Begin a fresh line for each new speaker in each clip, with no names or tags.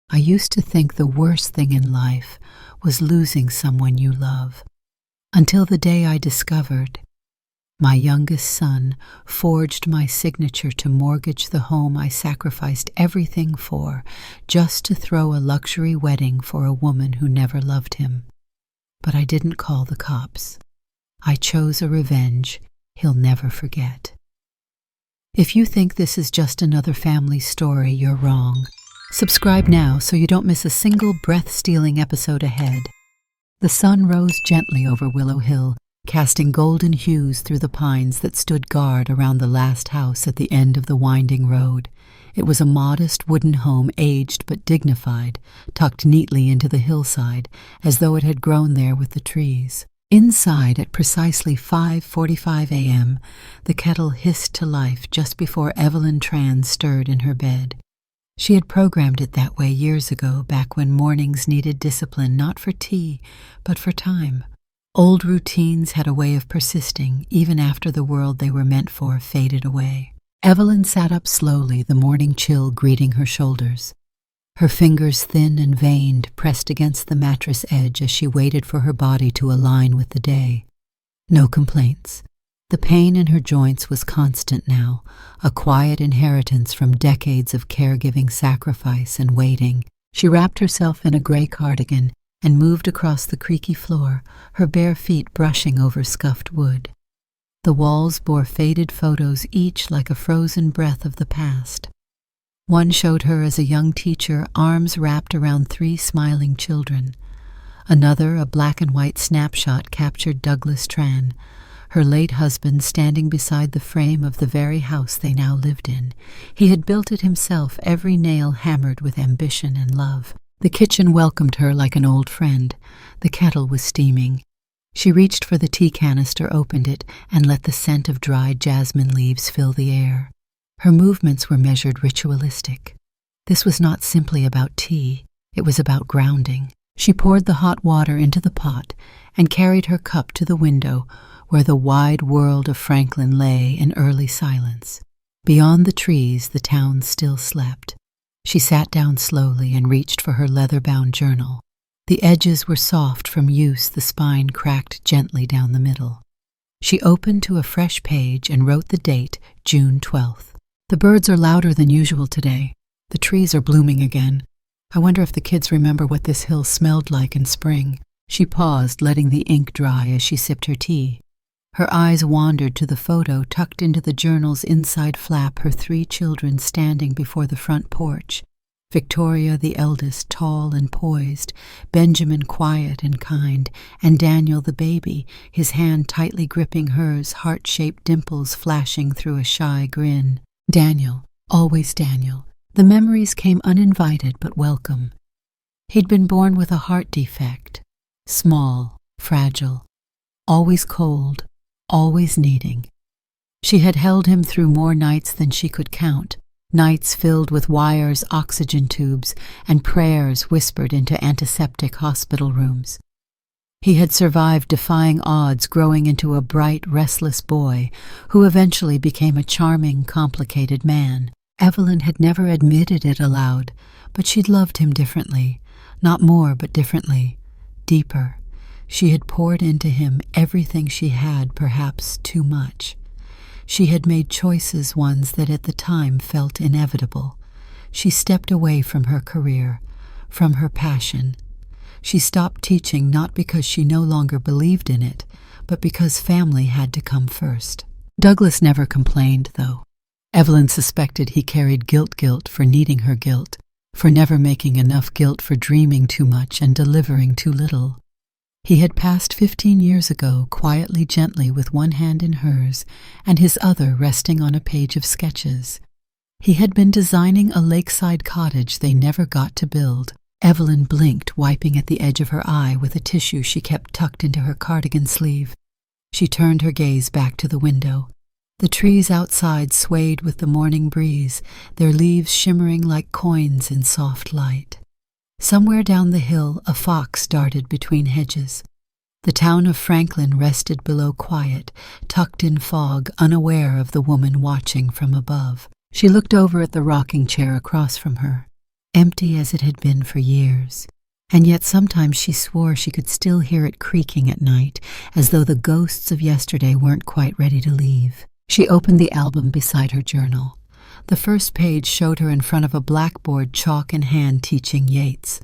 I used to think the worst thing in life was losing someone you love, until the day I discovered my youngest son forged my signature to mortgage the home I sacrificed everything for, just to throw a luxury wedding for a woman who never loved him. But I didn't call the cops. I chose a revenge he'll never forget. If you think this is just another family story, you're wrong. Subscribe now so you don't miss a single breath-stealing episode ahead. The sun rose gently over Willow Hill, casting golden hues through the pines that stood guard around the last house at the end of the winding road. It was a modest wooden home, aged but dignified, tucked neatly into the hillside, as though it had grown there with the trees. Inside, at precisely 5:45 a.m., the kettle hissed to life just before Evelyn Tran stirred in her bed. She had programmed it that way years ago, back when mornings needed discipline, not for tea, but for time. Old routines had a way of persisting, even after the world they were meant for faded away. Evelyn sat up slowly, the morning chill greeting her shoulders. Her fingers, thin and veined, pressed against the mattress edge as she waited for her body to align with the day. No complaints. The pain in her joints was constant now, a quiet inheritance from decades of caregiving sacrifice and waiting. She wrapped herself in a gray cardigan and moved across the creaky floor, her bare feet brushing over scuffed wood. The walls bore faded photos, each like a frozen breath of the past. One showed her as a young teacher, arms wrapped around 3 smiling children. Another, a black and white snapshot, captured Douglas Tran, her late husband, standing beside the frame of the very house they now lived in. He had built it himself, every nail hammered with ambition and love. The kitchen welcomed her like an old friend. The kettle was steaming. She reached for the tea canister, opened it, and let the scent of dried jasmine leaves fill the air. Her movements were measured, ritualistic. This was not simply about tea, it was about grounding. She poured the hot water into the pot and carried her cup to the window where the wide world of Franklin lay in early silence. Beyond the trees, the town still slept. She sat down slowly and reached for her leather-bound journal. The edges were soft from use, the spine cracked gently down the middle. She opened to a fresh page and wrote the date, June 12th. The birds are louder than usual today. The trees are blooming again. I wonder if the kids remember what this hill smelled like in spring. She paused, letting the ink dry as she sipped her tea. Her eyes wandered to the photo tucked into the journal's inside flap, her 3 children standing before the front porch. Victoria, the eldest, tall and poised, Benjamin quiet and kind, and Daniel, the baby, his hand tightly gripping hers, heart-shaped dimples flashing through a shy grin. Daniel, always Daniel. The memories came uninvited but welcome. He'd been born with a heart defect, small, fragile, always cold, always needing. She had held him through more nights than she could count, nights filled with wires, oxygen tubes, and prayers whispered into antiseptic hospital rooms. He had survived defying odds, growing into a bright, restless boy who eventually became a charming, complicated man. Evelyn had never admitted it aloud, but she'd loved him differently. Not more, but differently. Deeper. She had poured into him everything she had, perhaps too much. She had made choices, ones that at the time felt inevitable. She stepped away from her career, from her passion. She stopped teaching not because she no longer believed in it, but because family had to come first. Douglas never complained, though. Evelyn suspected he carried guilt for needing her guilt, for never making enough, guilt for dreaming too much and delivering too little. He had passed 15 years ago, quietly, gently, with one hand in hers and his other resting on a page of sketches. He had been designing a lakeside cottage they never got to build. Evelyn blinked, wiping at the edge of her eye with a tissue she kept tucked into her cardigan sleeve. She turned her gaze back to the window. The trees outside swayed with the morning breeze, their leaves shimmering like coins in soft light. Somewhere down the hill, a fox darted between hedges. The town of Franklin rested below, quiet, tucked in fog, unaware of the woman watching from above. She looked over at the rocking chair across from her. empty as it had been for years. And yet sometimes she swore she could still hear it creaking at night, as though the ghosts of yesterday weren't quite ready to leave. She opened the album beside her journal. The first page showed her in front of a blackboard, chalk in hand, teaching Yeats.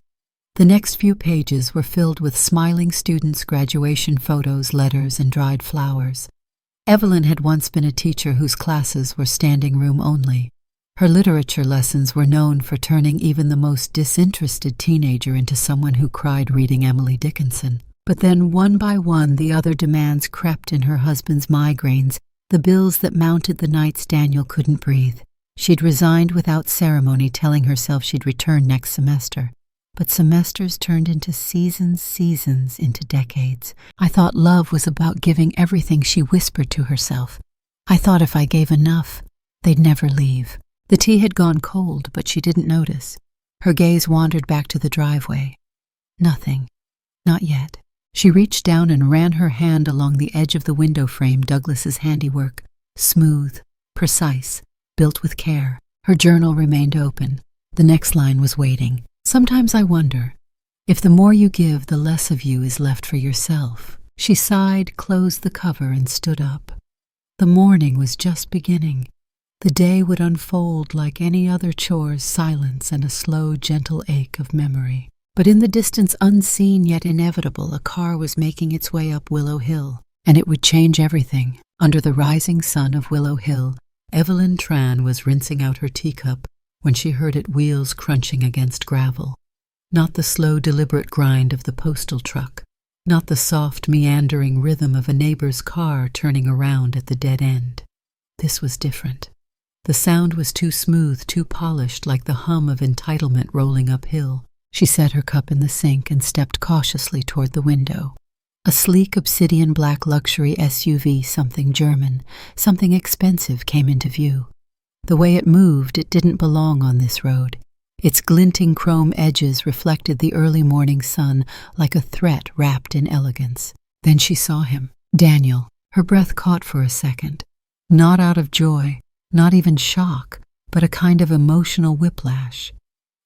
The next few pages were filled with smiling students' graduation photos, letters, and dried flowers. Evelyn had once been a teacher whose classes were standing room only. Her literature lessons were known for turning even the most disinterested teenager into someone who cried reading Emily Dickinson. But then, one by one, the other demands crept in: her husband's migraines, the bills that mounted the nights Daniel couldn't breathe. She'd resigned without ceremony, telling herself she'd return next semester. But semesters turned into seasons, seasons into decades. "I thought love was about giving everything," she whispered to herself. "I thought if I gave enough, they'd never leave." The tea had gone cold, but she didn't notice. Her gaze wandered back to the driveway. Nothing. Not yet. She reached down and ran her hand along the edge of the window frame, Douglas's handiwork. Smooth, precise, built with care. Her journal remained open. The next line was waiting. "Sometimes I wonder if the more you give, the less of you is left for yourself." She sighed, closed the cover, and stood up. The morning was just beginning. The day would unfold like any other chores, silence and a slow, gentle ache of memory. But in the distance, unseen yet inevitable, a car was making its way up Willow Hill, and it would change everything. Under the rising sun of Willow Hill, Evelyn Tran was rinsing out her teacup when she heard its wheels crunching against gravel. Not the slow, deliberate grind of the postal truck, not the soft, meandering rhythm of a neighbor's car turning around at the dead end. This was different. The sound was too smooth, too polished, like the hum of entitlement rolling uphill. She set her cup in the sink and stepped cautiously toward the window. A sleek obsidian black luxury SUV, something German, something expensive, came into view. The way it moved, it didn't belong on this road. Its glinting chrome edges reflected the early morning sun like a threat wrapped in elegance. Then she saw him, Daniel. Her breath caught for a second. Not out of joy, not even shock, but a kind of emotional whiplash.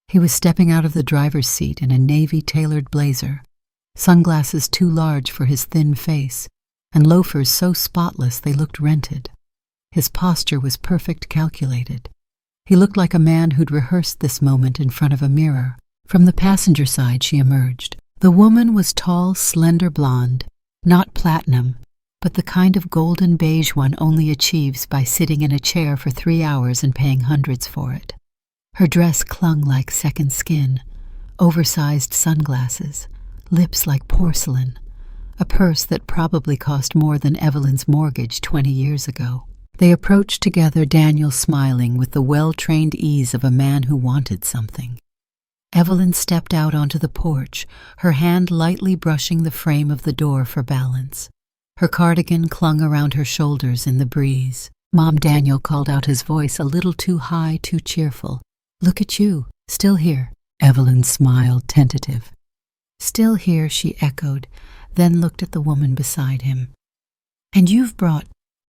He was stepping out of the driver's seat in a navy-tailored blazer, sunglasses too large for his thin face, and loafers so spotless they looked rented. His posture was perfect, calculated. He looked like a man who'd rehearsed this moment in front of a mirror. From the passenger side she emerged. The woman was tall, slender blonde, not platinum, but the kind of golden beige one only achieves by sitting in a chair for 3 hours and paying hundreds for it. Her dress clung like second skin, oversized sunglasses, lips like porcelain, a purse that probably cost more than Evelyn's mortgage 20 years ago. They approached together, Daniel smiling with the well-trained ease of a man who wanted something. Evelyn stepped out onto the porch, her hand lightly brushing the frame of the door for balance. Her cardigan clung around her shoulders in the breeze. "Mom," Daniel called out, his voice a little too high, too cheerful. "Look at you, still here." Evelyn smiled, tentative. "Still here," she echoed, then looked at the woman beside him. "And you've brought—"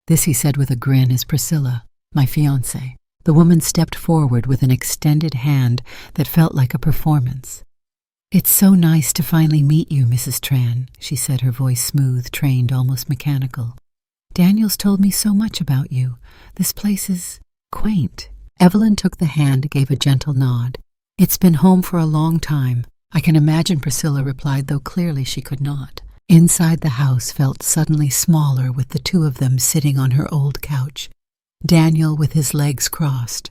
"This," he said with a grin, "is Priscilla, my fiancée." The woman stepped forward with an extended hand that felt like a performance. "It's so nice to finally meet you, Mrs. Tran," she said, her voice smooth, trained, almost mechanical. "Daniel's told me so much about you. This place is quaint." Evelyn took the hand, gave a gentle nod. "It's been home for a long time." "I can imagine," Priscilla replied, though clearly she could not. Inside the house felt suddenly smaller with the two of them sitting on her old couch. Daniel with his legs crossed.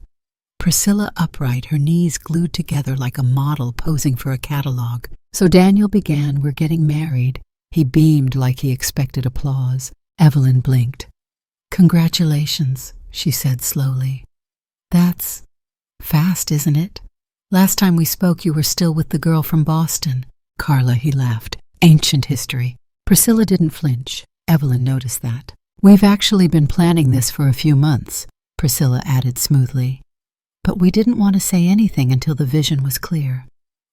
Priscilla upright, her knees glued together like a model posing for a catalog. "So Daniel began, we're getting married." He beamed like he expected applause. Evelyn blinked. "Congratulations," she said slowly. "That's fast, isn't it? Last time we spoke you were still with the girl from Boston." "Carla," he laughed. "Ancient history." Priscilla didn't flinch. Evelyn noticed that. "We've actually been planning this for a few months," Priscilla added smoothly. "But we didn't want to say anything until the vision was clear.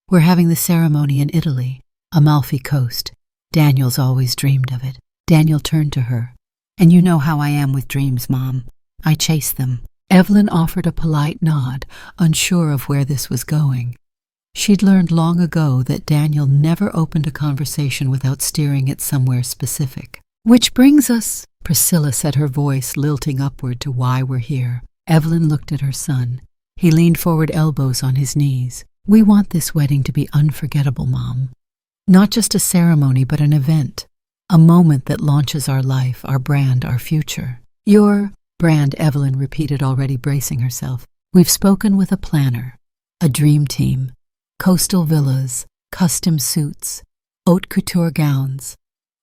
We're having the ceremony in Italy, Amalfi Coast. Daniel's always dreamed of it." Daniel turned to her. "And you know how I am with dreams, Mom. I chase them." Evelyn offered a polite nod, unsure of where this was going. She'd learned long ago that Daniel never opened a conversation without steering it somewhere specific. "Which brings us," Priscilla said, her voice lilting upward to why we're here. Evelyn looked at her son. He leaned forward, elbows on his knees. "We want this wedding to be unforgettable, Mom. Not just a ceremony, but an event. A moment that launches our life, our brand, our future." "Your brand," Evelyn repeated, already bracing herself. "We've spoken with a planner, a dream team, coastal villas, custom suits, haute couture gowns.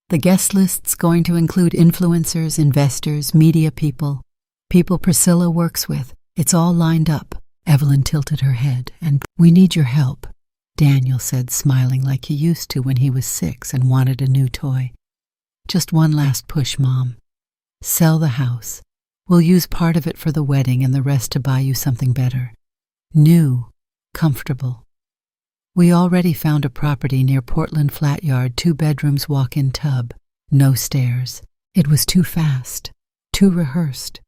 The guest list's going to include influencers, investors, media people Priscilla works with. It's all lined up." Evelyn tilted her head. "And we need your help," Daniel said, smiling like he used to when he was 6 and wanted a new toy. "Just one last push, Mom. Sell the house. We'll use part of it for the wedding and the rest to buy you something better. New, comfortable. We already found a property near Portland Flat Yard, 2 bedrooms, walk-in tub, no stairs. It was too fast, too rehearsed."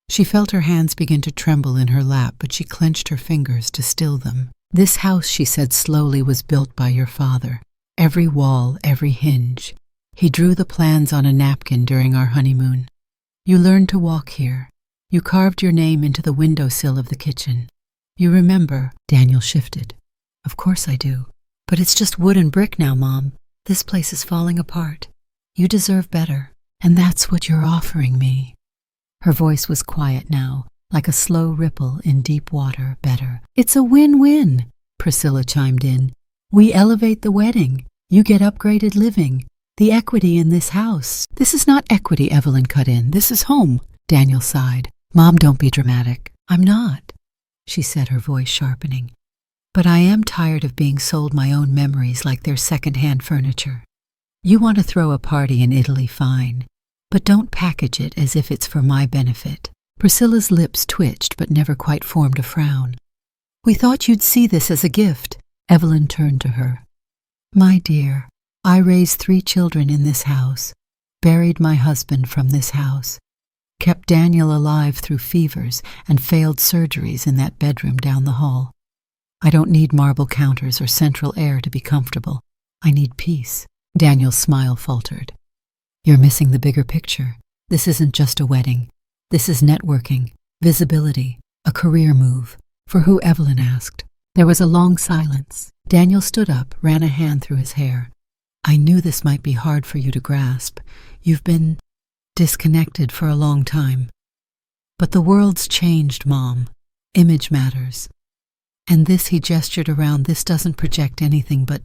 She felt her hands begin to tremble in her lap, but she clenched her fingers to still them. "This house," she said slowly, "was built by your father. Every wall, every hinge. He drew the plans on a napkin during our honeymoon. You learned to walk here. You carved your name into the windowsill of the kitchen. You remember?" Daniel shifted. "Of course I do. But it's just wood and brick now, Mom. This place is falling apart. You deserve better. And that's what you're offering me." Her voice was quiet now, like a slow ripple in deep water. "Better." "It's a win-win," Priscilla chimed in. "We elevate the wedding. You get upgraded living. The equity in this house." "This is not equity," Evelyn cut in. "This is home." Daniel sighed. "Mom, don't be dramatic." "I'm not," she said, her voice sharpening. "But I am tired of being sold my own memories like they're second-hand furniture. You want to throw a party in Italy, fine. But don't package it as if it's for my benefit." Priscilla's lips twitched but never quite formed a frown. "We thought you'd see this as a gift." Evelyn turned to her. "My dear, I raised 3 children in this house, buried my husband from this house, kept Daniel alive through fevers and failed surgeries in that bedroom down the hall. I don't need marble counters or central air to be comfortable. I need peace." Daniel's smile faltered. "You're missing the bigger picture. This isn't just a wedding. This is networking, visibility, a career move." "For who?" Evelyn asked. There was a long silence. Daniel stood up, ran a hand through his hair. "I knew this might be hard for you to grasp. You've been disconnected for a long time. But the world's changed, Mom. Image matters. And this," he gestured around, "this doesn't project anything but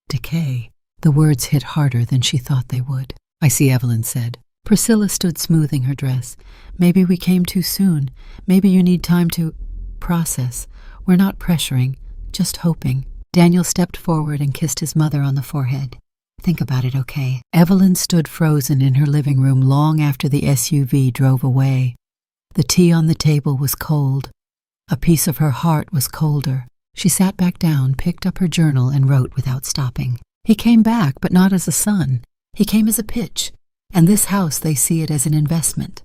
decay." The words hit harder than she thought they would. "I see," Evelyn said. Priscilla stood smoothing her dress. "Maybe we came too soon. Maybe you need time to process. We're not pressuring, just hoping." Daniel stepped forward and kissed his mother on the forehead. "Think about it, okay?" Evelyn stood frozen in her living room long after the SUV drove away. The tea on the table was cold. A piece of her heart was colder. She sat back down, picked up her journal, and wrote without stopping. "He came back, but not as a son. He came as a pitch. And this house, they see it as an investment.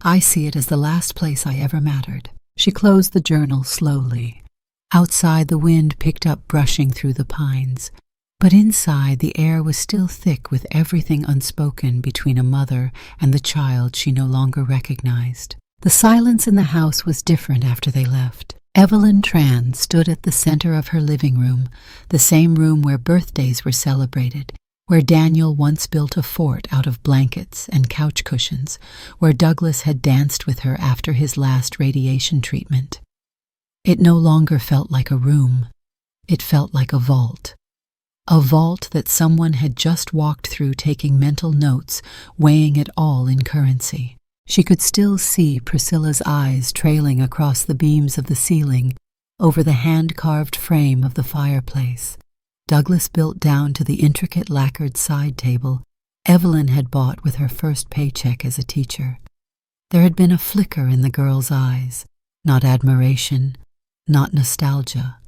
I see it as the last place I ever mattered." She closed the journal slowly. Outside, the wind picked up, brushing through the pines. But inside, the air was still thick with everything unspoken between a mother and the child she no longer recognized. The silence in the house was different after they left. Evelyn Tran stood at the center of her living room, the same room where birthdays were celebrated, where Daniel once built a fort out of blankets and couch cushions, where Douglas had danced with her after his last radiation treatment. It no longer felt like a room. It felt like a vault. A vault that someone had just walked through, taking mental notes, weighing it all in currency. She could still see Priscilla's eyes trailing across the beams of the ceiling, over the hand-carved frame of the fireplace. Douglas built down to the intricate lacquered side table Evelyn had bought with her first paycheck as a teacher. There had been a flicker in the girl's eyes, not admiration, not nostalgia,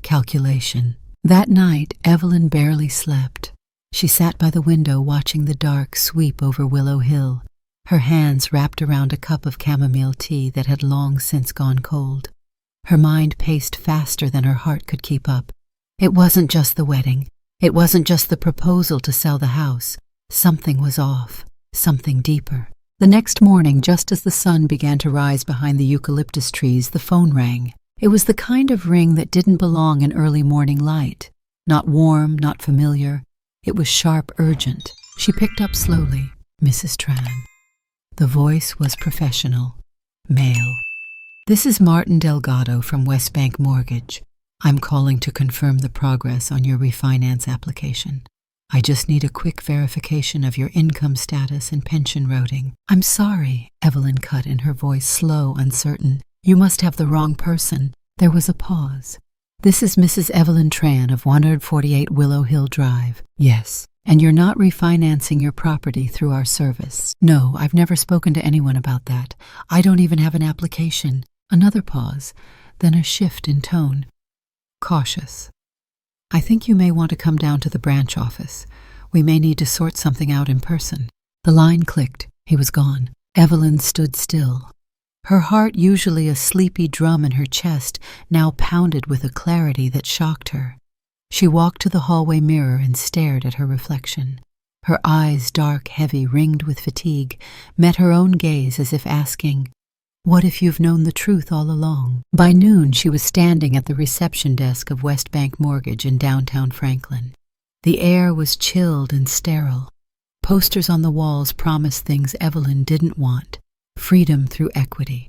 calculation. That night, Evelyn barely slept. She sat by the window watching the dark sweep over Willow Hill, her hands wrapped around a cup of chamomile tea that had long since gone cold. Her mind paced faster than her heart could keep up. It wasn't just the wedding. It wasn't just the proposal to sell the house. Something was off, something deeper. The next morning, just as the sun began to rise behind the eucalyptus trees, the phone rang. It was the kind of ring that didn't belong in early morning light. Not warm, not familiar. It was sharp, urgent. She picked up slowly. Mrs. Tran. The voice was professional. Male. This is Martin Delgado from West Bank Mortgage. I'm calling to confirm the progress on your refinance application. I just need a quick verification of your income status and pension routing. I'm sorry, Evelyn cut in, her voice slow, uncertain. You must have the wrong person. There was a pause. This is Mrs. Evelyn Tran of 148 Willow Hill Drive. Yes. And you're not refinancing your property through our service. No, I've never spoken to anyone about that. I don't even have an application. Another pause, then a shift in tone. Cautious. I think you may want to come down to the branch office. We may need to sort something out in person. The line clicked. He was gone. Evelyn stood still. Her heart, usually a sleepy drum in her chest, now pounded with a clarity that shocked her. She walked to the hallway mirror and stared at her reflection. Her eyes, dark, heavy, ringed with fatigue, met her own gaze as if asking, "What if you've known the truth all along?" By noon, she was standing at the reception desk of West Bank Mortgage in downtown Franklin. The air was chilled and sterile. Posters on the walls promised things Evelyn didn't want. Freedom through equity.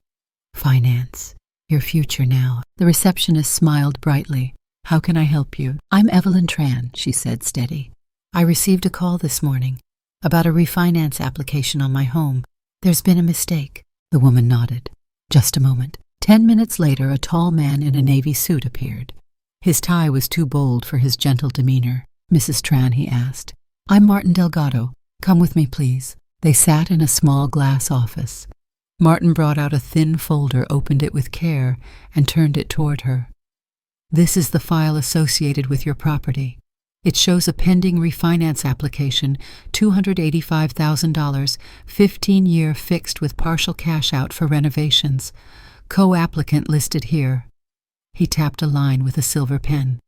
Finance. Your future now. The receptionist smiled brightly. "How can I help you?" "I'm Evelyn Tran," she said, steady. "I received a call this morning about a refinance application on my home. There's been a mistake." The woman nodded. Just a moment. 10 minutes later, a tall man in a navy suit appeared. His tie was too bold for his gentle demeanor. "Mrs. Tran," he asked. "I'm Martin Delgado. Come with me, please." They sat in a small glass office. Martin brought out a thin folder, opened it with care, and turned it toward her. "This is the file associated with your property. It shows a pending refinance application, $285,000, 15-year fixed with partial cash out for renovations. Co-applicant listed here." He tapped a line with a silver pen.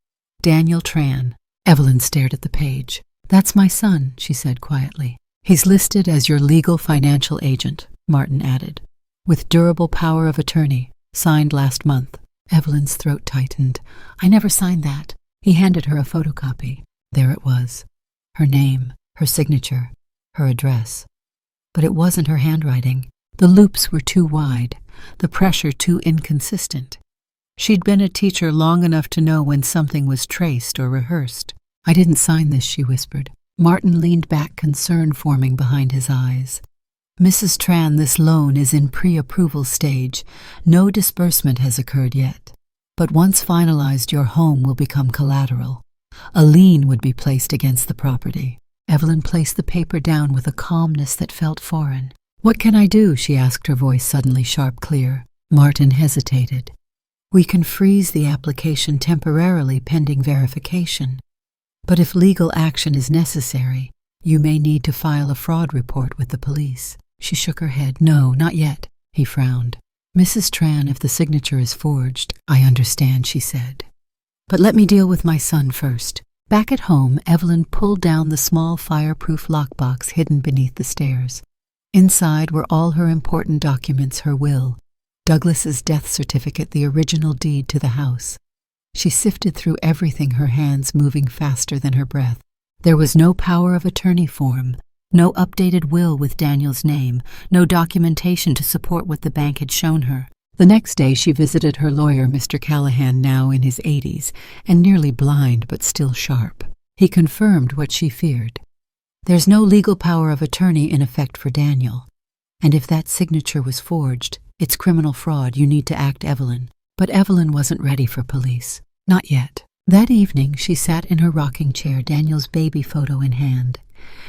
"Daniel Tran." Evelyn stared at the page. "That's my son," she said quietly. "He's listed as your legal financial agent," Martin added, "with durable power of attorney, signed last month." Evelyn's throat tightened. "I never signed that." He handed her a photocopy. There it was. Her name, her signature, her address. But it wasn't her handwriting. The loops were too wide, the pressure too inconsistent. She'd been a teacher long enough to know when something was traced or rehearsed. "I didn't sign this," she whispered. Martin leaned back, concern forming behind his eyes. "Mrs. Tran, this loan is in pre-approval stage. No disbursement has occurred yet. But once finalized, your home will become collateral. A lien would be placed against the property." Evelyn placed the paper down with a calmness that felt foreign. "What can I do?" she asked, her voice suddenly sharp, clear. Martin hesitated. "We can freeze the application temporarily pending verification. But if legal action is necessary, you may need to file a fraud report with the police." She shook her head. "No, not yet." He frowned. "Mrs. Tran, if the signature is forged—" "I understand," she said. "But let me deal with my son first." Back at home, Evelyn pulled down the small fireproof lockbox hidden beneath the stairs. Inside were all her important documents, her will, Douglas's death certificate, the original deed to the house. She sifted through everything, her hands moving faster than her breath. There was no power of attorney form, no updated will with Daniel's name, no documentation to support what the bank had shown her. The next day she visited her lawyer, Mr. Callahan, now in his 80s, and nearly blind but still sharp. He confirmed what she feared. There's no legal power of attorney in effect for Daniel. And if that signature was forged, it's criminal fraud. You need to act, Evelyn. But Evelyn wasn't ready for police. Not yet. That evening she sat in her rocking chair, Daniel's baby photo in hand.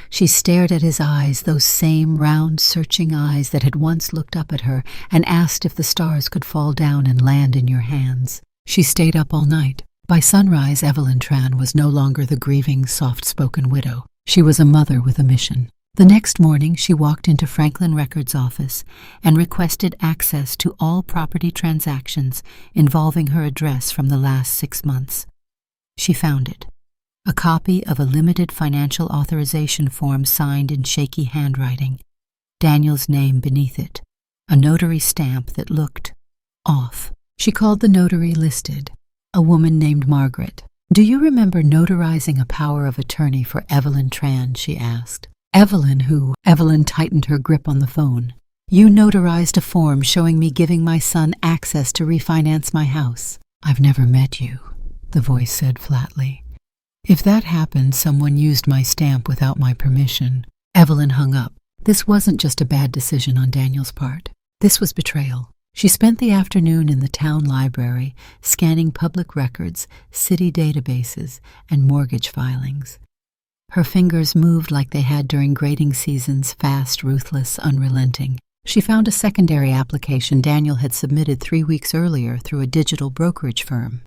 She stared at his eyes, those same round, searching eyes that had once looked up at her and asked if the stars could fall down and land in your hands. She stayed up all night. By sunrise, Evelyn Tran was no longer the grieving, soft-spoken widow. She was a mother with a mission. The next morning, she walked into Franklin Records' office and requested access to all property transactions involving her address from the last 6 months. She found it. A copy of a limited financial authorization form signed in shaky handwriting, Daniel's name beneath it, a notary stamp that looked off. She called the notary listed, a woman named Margaret. "Do you remember notarizing a power of attorney for Evelyn Tran?" she asked. "Evelyn who?" Evelyn tightened her grip on the phone. "You notarized a form showing me giving my son access to refinance my house." "I've never met you," the voice said flatly. "If that happened, someone used my stamp without my permission." Evelyn hung up. This wasn't just a bad decision on Daniel's part. This was betrayal. She spent the afternoon in the town library, scanning public records, city databases, and mortgage filings. Her fingers moved like they had during grading seasons, fast, ruthless, unrelenting. She found a secondary application Daniel had submitted 3 weeks earlier through a digital brokerage firm.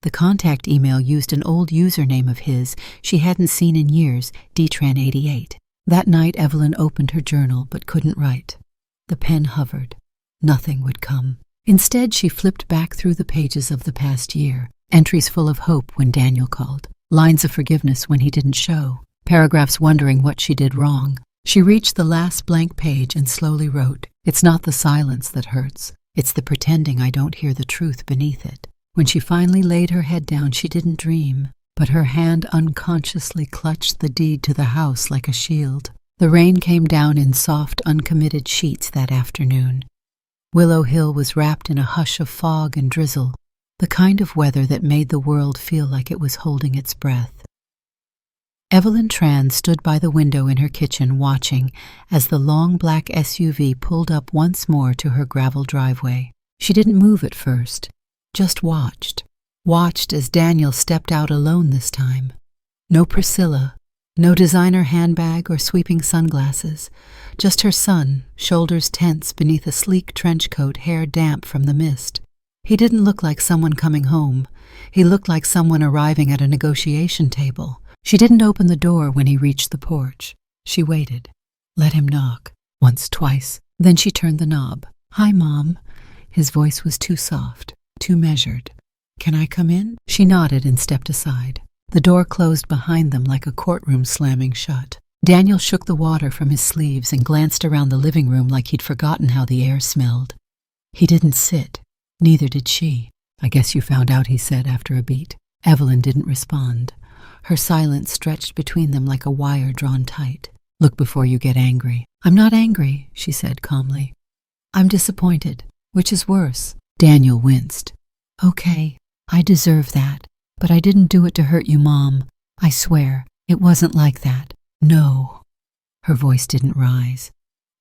The contact email used an old username of his she hadn't seen in years, dtran88. That night, Evelyn opened her journal but couldn't write. The pen hovered. Nothing would come. Instead, she flipped back through the pages of the past year, entries full of hope when Daniel called, lines of forgiveness when he didn't show, paragraphs wondering what she did wrong. She reached the last blank page and slowly wrote, "It's not the silence that hurts. It's the pretending I don't hear the truth beneath it." When she finally laid her head down, she didn't dream, but her hand unconsciously clutched the deed to the house like a shield. The rain came down in soft, uncommitted sheets that afternoon. Willow Hill was wrapped in a hush of fog and drizzle, the kind of weather that made the world feel like it was holding its breath. Evelyn Tran stood by the window in her kitchen watching as the long black SUV pulled up once more to her gravel driveway. She didn't move at first, just watched as Daniel stepped out alone this time. No Priscilla, no designer handbag or sweeping sunglasses, just her son, shoulders tense beneath a sleek trench coat, hair damp from the mist. He didn't look like someone coming home. He looked like someone arriving at a negotiation table. She didn't open the door when he reached the porch. She waited. Let him knock. Once, twice. Then she turned the knob. "Hi, Mom." His voice was too soft, too measured. "Can I come in?" She nodded and stepped aside. The door closed behind them like a courtroom slamming shut. Daniel shook the water from his sleeves and glanced around the living room like he'd forgotten how the air smelled. He didn't sit. Neither did she. "I guess you found out," he said after a beat. Evelyn didn't respond. Her silence stretched between them like a wire drawn tight. "Look before you get angry." "I'm not angry," she said calmly. "I'm disappointed, which is worse." Daniel winced. "Okay, I deserve that, but I didn't do it to hurt you, Mom. I swear, it wasn't like that." "No." Her voice didn't rise.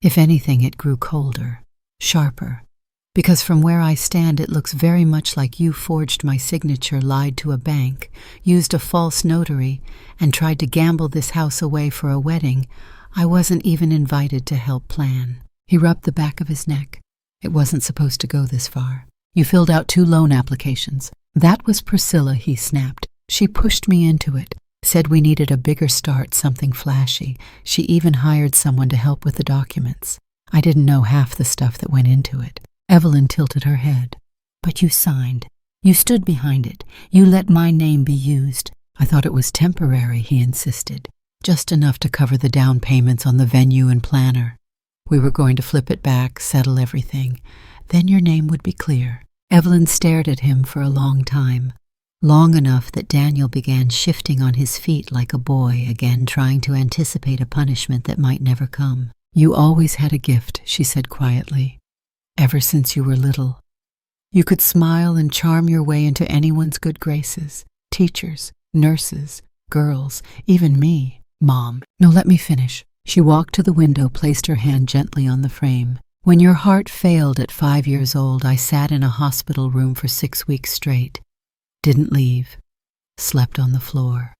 If anything, it grew colder, sharper. "Because from where I stand, it looks very much like you forged my signature, lied to a bank, used a false notary, and tried to gamble this house away for a wedding I wasn't even invited to help plan." He rubbed the back of his neck. "It wasn't supposed to go this far. You filled out 2 loan applications. That was Priscilla," he snapped. "She pushed me into it, said we needed a bigger start, something flashy. She even hired someone to help with the documents. I didn't know half the stuff that went into it." Evelyn tilted her head. "But you signed. You stood behind it. You let my name be used." "I thought it was temporary," he insisted. "Just enough to cover the down payments on the venue and planner. We were going to flip it back, settle everything. Then your name would be clear." Evelyn stared at him for a long time. Long enough that Daniel began shifting on his feet like a boy again, trying to anticipate a punishment that might never come. "You always had a gift," she said quietly. "Ever since you were little. You could smile and charm your way into anyone's good graces. Teachers, nurses, girls, even me." "Mom." "No, let me finish." She walked to the window, placed her hand gently on the frame. "When your heart failed at 5 years old, I sat in a hospital room for 6 weeks straight. Didn't leave. Slept on the floor.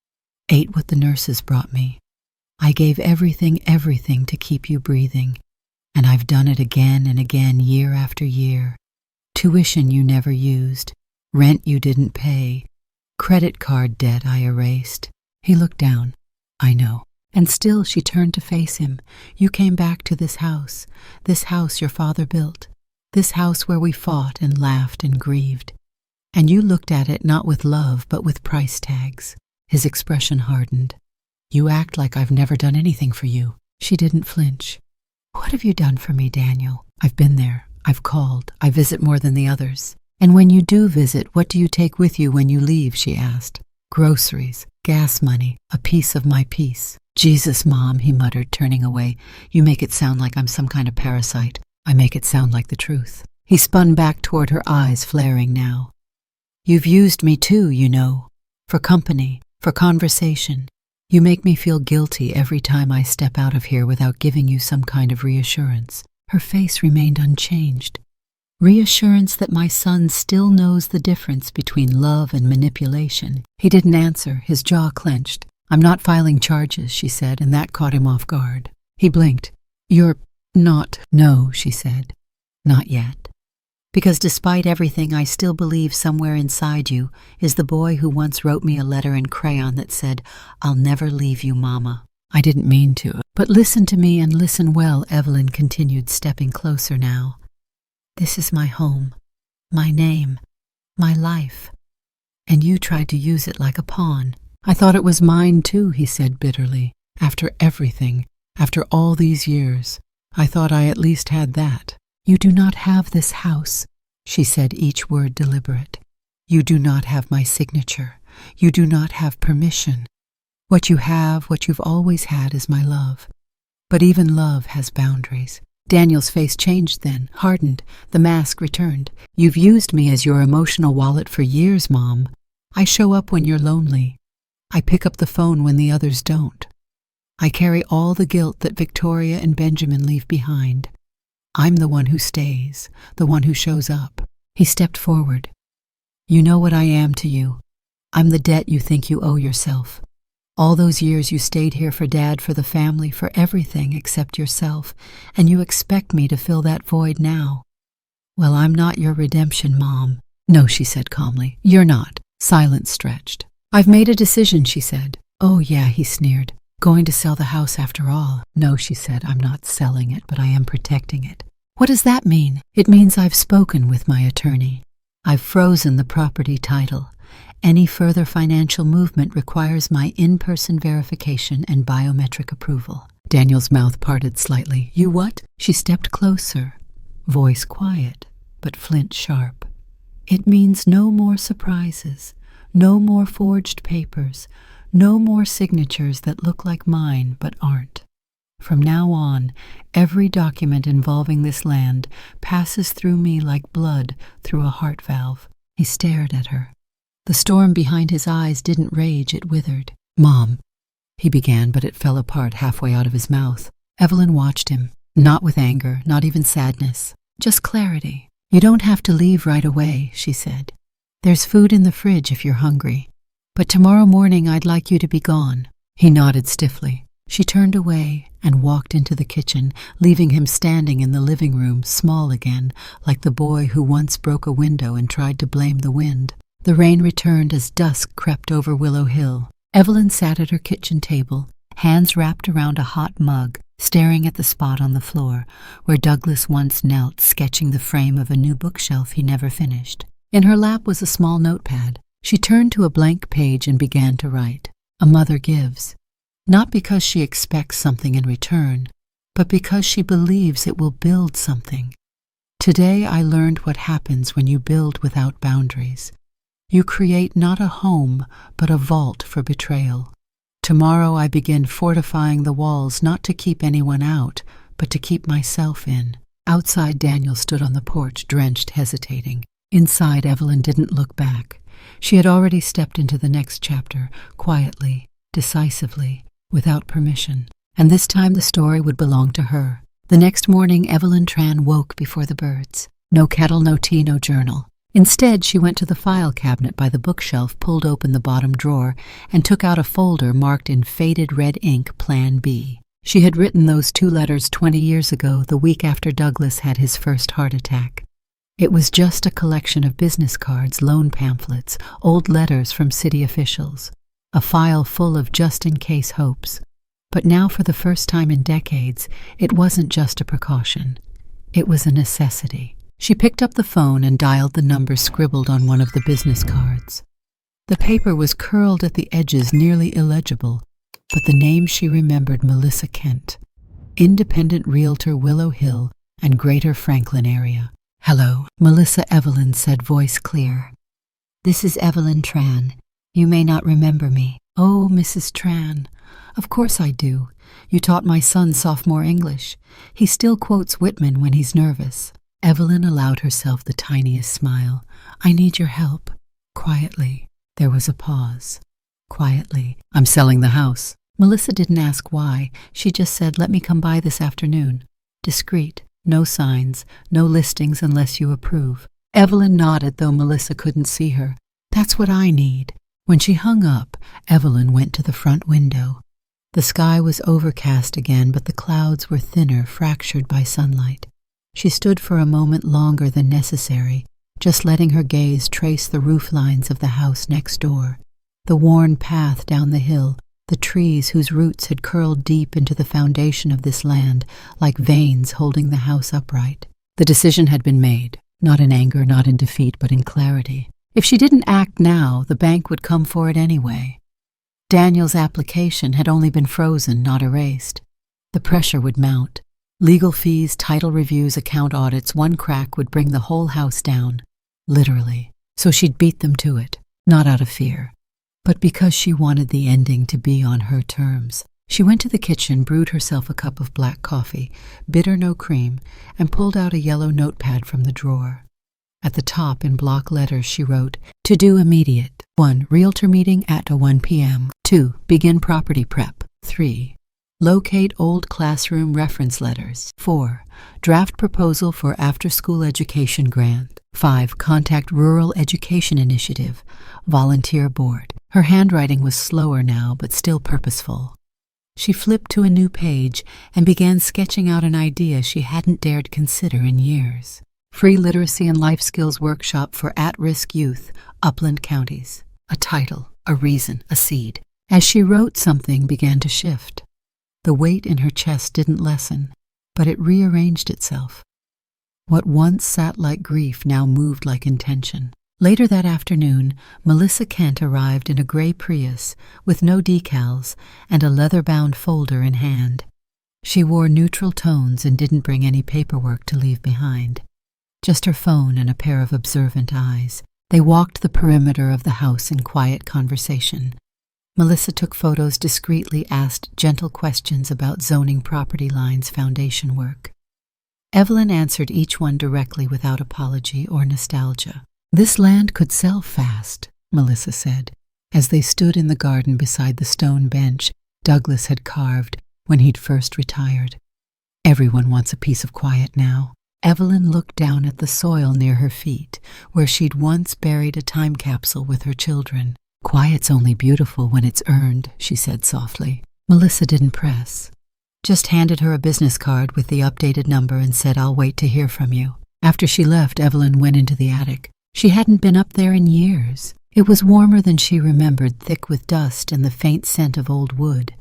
Ate what the nurses brought me. I gave everything to keep you breathing. And I've done it again and again, year after year. Tuition you never used. Rent you didn't pay. Credit card debt I erased." He looked down. "I know." And still she turned to face him. "You came back to this house your father built. This house where we fought and laughed and grieved. And you looked at it not with love, but with price tags. His expression hardened. You act like I've never done anything for you. She didn't flinch. What have you done for me, Daniel? I've been there. I've called. I visit more than the others. And when you do visit, what do you take with you when you leave? She asked. Groceries, gas money, a piece of my peace. Jesus, Mom, he muttered, turning away. You make it sound like I'm some kind of parasite. I make it sound like the truth. He spun back toward her, eyes flaring now. You've used me too, you know. For company, for conversation. You make me feel guilty every time I step out of here without giving you some kind of reassurance. Her face remained unchanged. Reassurance that my son still knows the difference between love and manipulation. He didn't answer, his jaw clenched. I'm not filing charges, she said, and that caught him off guard. He blinked. You're not. No, she said. Not yet. Because despite everything, I still believe somewhere inside you is the boy who once wrote me a letter in crayon that said, I'll never leave you, Mama. I didn't mean to. But listen to me and listen well, Evelyn continued, stepping closer now. This is my home, my name, my life. And you tried to use it like a pawn. I thought it was mine too, he said bitterly. After everything, after all these years, I thought I at least had that. You do not have this house, she said, each word deliberate. You do not have my signature. You do not have permission. What you have, what you've always had, is my love. But even love has boundaries. Daniel's face changed then, hardened. The mask returned. You've used me as your emotional wallet for years, Mom. I show up when you're lonely. I pick up the phone when the others don't. I carry all the guilt that Victoria and Benjamin leave behind. I'm the one who stays, the one who shows up. He stepped forward. You know what I am to you. I'm the debt you think you owe yourself. All those years you stayed here for Dad, for the family, for everything except yourself, and you expect me to fill that void now. Well, I'm not your redemption, Mom. No, she said calmly. You're not. Silence stretched. I've made a decision, she said. Oh, yeah, he sneered. Going to sell the house after all. No, she said, I'm not selling it, but I am protecting it. What does that mean? It means I've spoken with my attorney. I've frozen the property title. Any further financial movement requires my in-person verification and biometric approval. Daniel's mouth parted slightly. You what? She stepped closer, voice quiet, but flint sharp. It means no more surprises, no more forged papers, no more signatures that look like mine but aren't. From now on, every document involving this land passes through me like blood through a heart valve. He stared at her. The storm behind his eyes didn't rage, it withered. Mom, he began, but it fell apart halfway out of his mouth. Evelyn watched him, not with anger, not even sadness, just clarity. You don't have to leave right away, she said. There's food in the fridge if you're hungry. But tomorrow morning I'd like you to be gone. He nodded stiffly. She turned away and walked into the kitchen, leaving him standing in the living room, small again, like the boy who once broke a window and tried to blame the wind. The rain returned as dusk crept over Willow Hill. Evelyn sat at her kitchen table, hands wrapped around a hot mug, staring at the spot on the floor where Douglas once knelt, sketching the frame of a new bookshelf he never finished. In her lap was a small notepad. She turned to a blank page and began to write. A mother gives, not because she expects something in return, but because she believes it will build something. Today I learned what happens when you build without boundaries. You create not a home, but a vault for betrayal. Tomorrow I begin fortifying the walls, not to keep anyone out, but to keep myself in. Outside, Daniel stood on the porch, drenched, hesitating. Inside, Evelyn didn't look back. She had already stepped into the next chapter, quietly, decisively, without permission. And this time the story would belong to her. The next morning, Evelyn Tran woke before the birds. No kettle, no tea, no journal. Instead, she went to the file cabinet by the bookshelf, pulled open the bottom drawer, and took out a folder marked in faded red ink Plan B. She had written those 2 letters 20 years ago, the week after Douglas had his first heart attack. It was just a collection of business cards, loan pamphlets, old letters from city officials, a file full of just-in-case hopes. But now, for the first time in decades, it wasn't just a precaution. It was a necessity. She picked up the phone and dialed the number scribbled on one of the business cards. The paper was curled at the edges, nearly illegible, but the name she remembered: Melissa Kent, independent realtor, Willow Hill and Greater Franklin area. "Hello, Melissa," Evelyn said, voice clear. "This is Evelyn Tran. You may not remember me." "Oh, Mrs. Tran. Of course I do. You taught my son sophomore English. He still quotes Whitman when he's nervous." Evelyn allowed herself the tiniest smile. "I need your help." Quietly. There was a pause. Quietly. "I'm selling the house." Melissa didn't ask why. She just said, "Let me come by this afternoon." Discreet. No signs. No listings unless you approve. Evelyn nodded, though Melissa couldn't see her. "That's what I need." When she hung up, Evelyn went to the front window. The sky was overcast again, but the clouds were thinner, fractured by sunlight. She stood for a moment longer than necessary, just letting her gaze trace the roof lines of the house next door, the worn path down the hill, the trees whose roots had curled deep into the foundation of this land, like veins holding the house upright. The decision had been made, not in anger, not in defeat, but in clarity. If she didn't act now, the bank would come for it anyway. Daniel's application had only been frozen, not erased. The pressure would mount. Legal fees, title reviews, account audits, one crack would bring the whole house down. Literally. So she'd beat them to it, not out of fear, but because she wanted the ending to be on her terms. She went to the kitchen, brewed herself a cup of black coffee, bitter no cream, and pulled out a yellow notepad from the drawer. At the top, in block letters, she wrote, "To do immediate. 1. Realtor meeting at 1 p.m. 2. Begin property prep. 3. Locate old classroom reference letters. 4. Draft proposal for after-school education grant. 5. Contact Rural Education Initiative. Volunteer board." Her handwriting was slower now, but still purposeful. She flipped to a new page and began sketching out an idea she hadn't dared consider in years. Free literacy and life skills workshop for at-risk youth, upland counties. A title, a reason, a seed. As she wrote, something began to shift. The weight in her chest didn't lessen, but it rearranged itself. What once sat like grief now moved like intention. Later that afternoon, Melissa Kent arrived in a gray Prius with no decals and a leather-bound folder in hand. She wore neutral tones and didn't bring any paperwork to leave behind. Just her phone and a pair of observant eyes. They walked the perimeter of the house in quiet conversation. Melissa took photos discreetly, asked gentle questions about zoning, property lines, foundation work. Evelyn answered each one directly without apology or nostalgia. "This land could sell fast," Melissa said, as they stood in the garden beside the stone bench Douglas had carved when he'd first retired. "Everyone wants a piece of quiet now." Evelyn looked down at the soil near her feet, where she'd once buried a time capsule with her children. "Quiet's only beautiful when it's earned," she said softly. Melissa didn't press, just handed her a business card with the updated number and said, "I'll wait to hear from you." After she left, Evelyn went into the attic. She hadn't been up there in years. It was warmer than she remembered, thick with dust and the faint scent of old wood.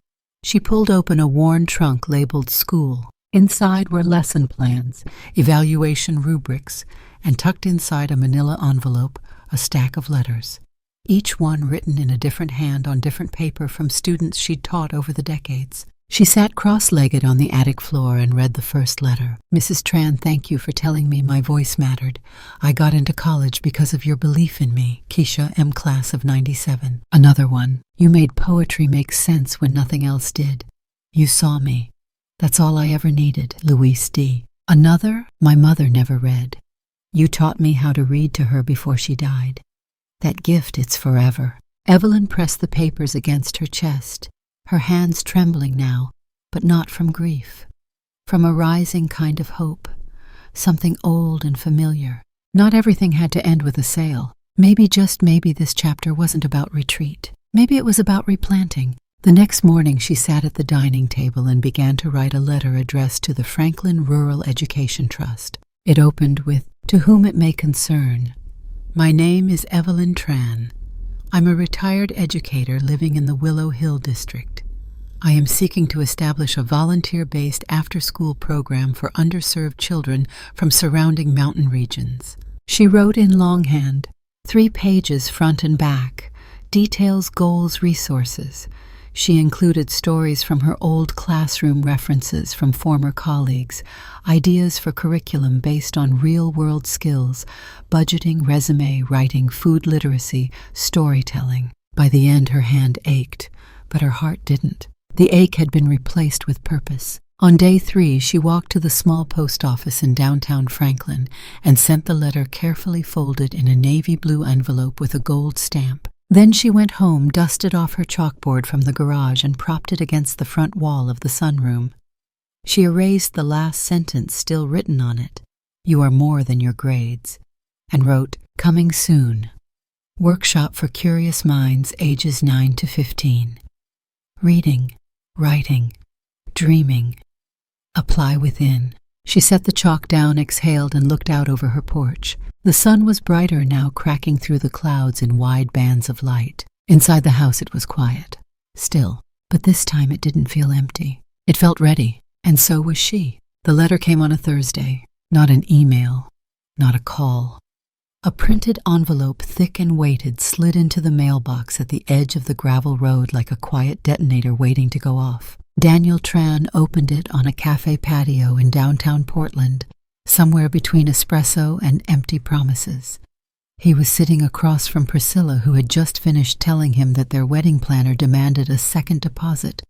She pulled open a worn trunk labeled school. Inside were lesson plans, evaluation rubrics, and tucked inside a manila envelope, a stack of letters. Each one written in a different hand on different paper from students she'd taught over the decades. She sat cross-legged on the attic floor and read the first letter. "Mrs. Tran, thank you for telling me my voice mattered. I got into college because of your belief in me. Keisha, M. Class of 97. Another one. You made poetry make sense when nothing else did. You saw me. That's all I ever needed. Louise D. Another, my mother never read. You taught me how to read to her before she died. That gift, it's forever." Evelyn pressed the papers against her chest, her hands trembling now, but not from grief, from a rising kind of hope, something old and familiar. Not everything had to end with a sale. Maybe, just maybe, this chapter wasn't about retreat. Maybe it was about replanting. The next morning she sat at the dining table and began to write a letter addressed to the Franklin Rural Education Trust. It opened with, "To whom it may concern. My name is Evelyn Tran. I'm a retired educator living in the Willow Hill district. I am seeking to establish a volunteer-based after-school program for underserved children from surrounding mountain regions. She wrote in longhand, 3 pages front and back, details, goals, resources. She included stories from her old classroom, references from former colleagues, ideas for curriculum based on real-world skills, budgeting, resume writing, food literacy, storytelling. By the end, her hand ached, but her heart didn't. The ache had been replaced with purpose. On day 3, she walked to the small post office in downtown Franklin and sent the letter carefully folded in a navy blue envelope with a gold stamp. Then she went home, dusted off her chalkboard from the garage, and propped it against the front wall of the sunroom. She erased the last sentence still written on it, "You are more than your grades," and wrote, "Coming soon. Workshop for curious minds ages 9 to 15. Reading, writing, dreaming. Apply within." She set the chalk down, exhaled, and looked out over her porch. The sun was brighter now, cracking through the clouds in wide bands of light. Inside the house it was quiet, still, but this time it didn't feel empty. It felt ready, and so was she. The letter came on a Thursday, not an email, not a call. A printed envelope, thick and weighted, slid into the mailbox at the edge of the gravel road like a quiet detonator waiting to go off. Daniel Tran opened it on a cafe patio in downtown Portland, somewhere between espresso and empty promises. He was sitting across from Priscilla, who had just finished telling him that their wedding planner demanded a second deposit,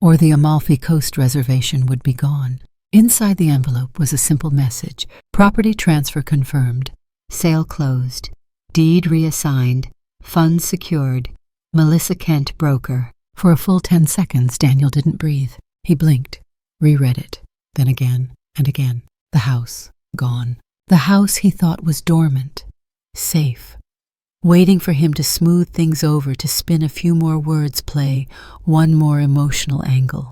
or the Amalfi Coast reservation would be gone. Inside the envelope was a simple message: property transfer confirmed, sale closed, deed reassigned, funds secured, Melissa Kent, broker. For a full 10 seconds, Daniel didn't breathe. He blinked, reread it, then again and again. The house, gone. The house he thought was dormant, safe, waiting for him to smooth things over, to spin a few more words, play one more emotional angle.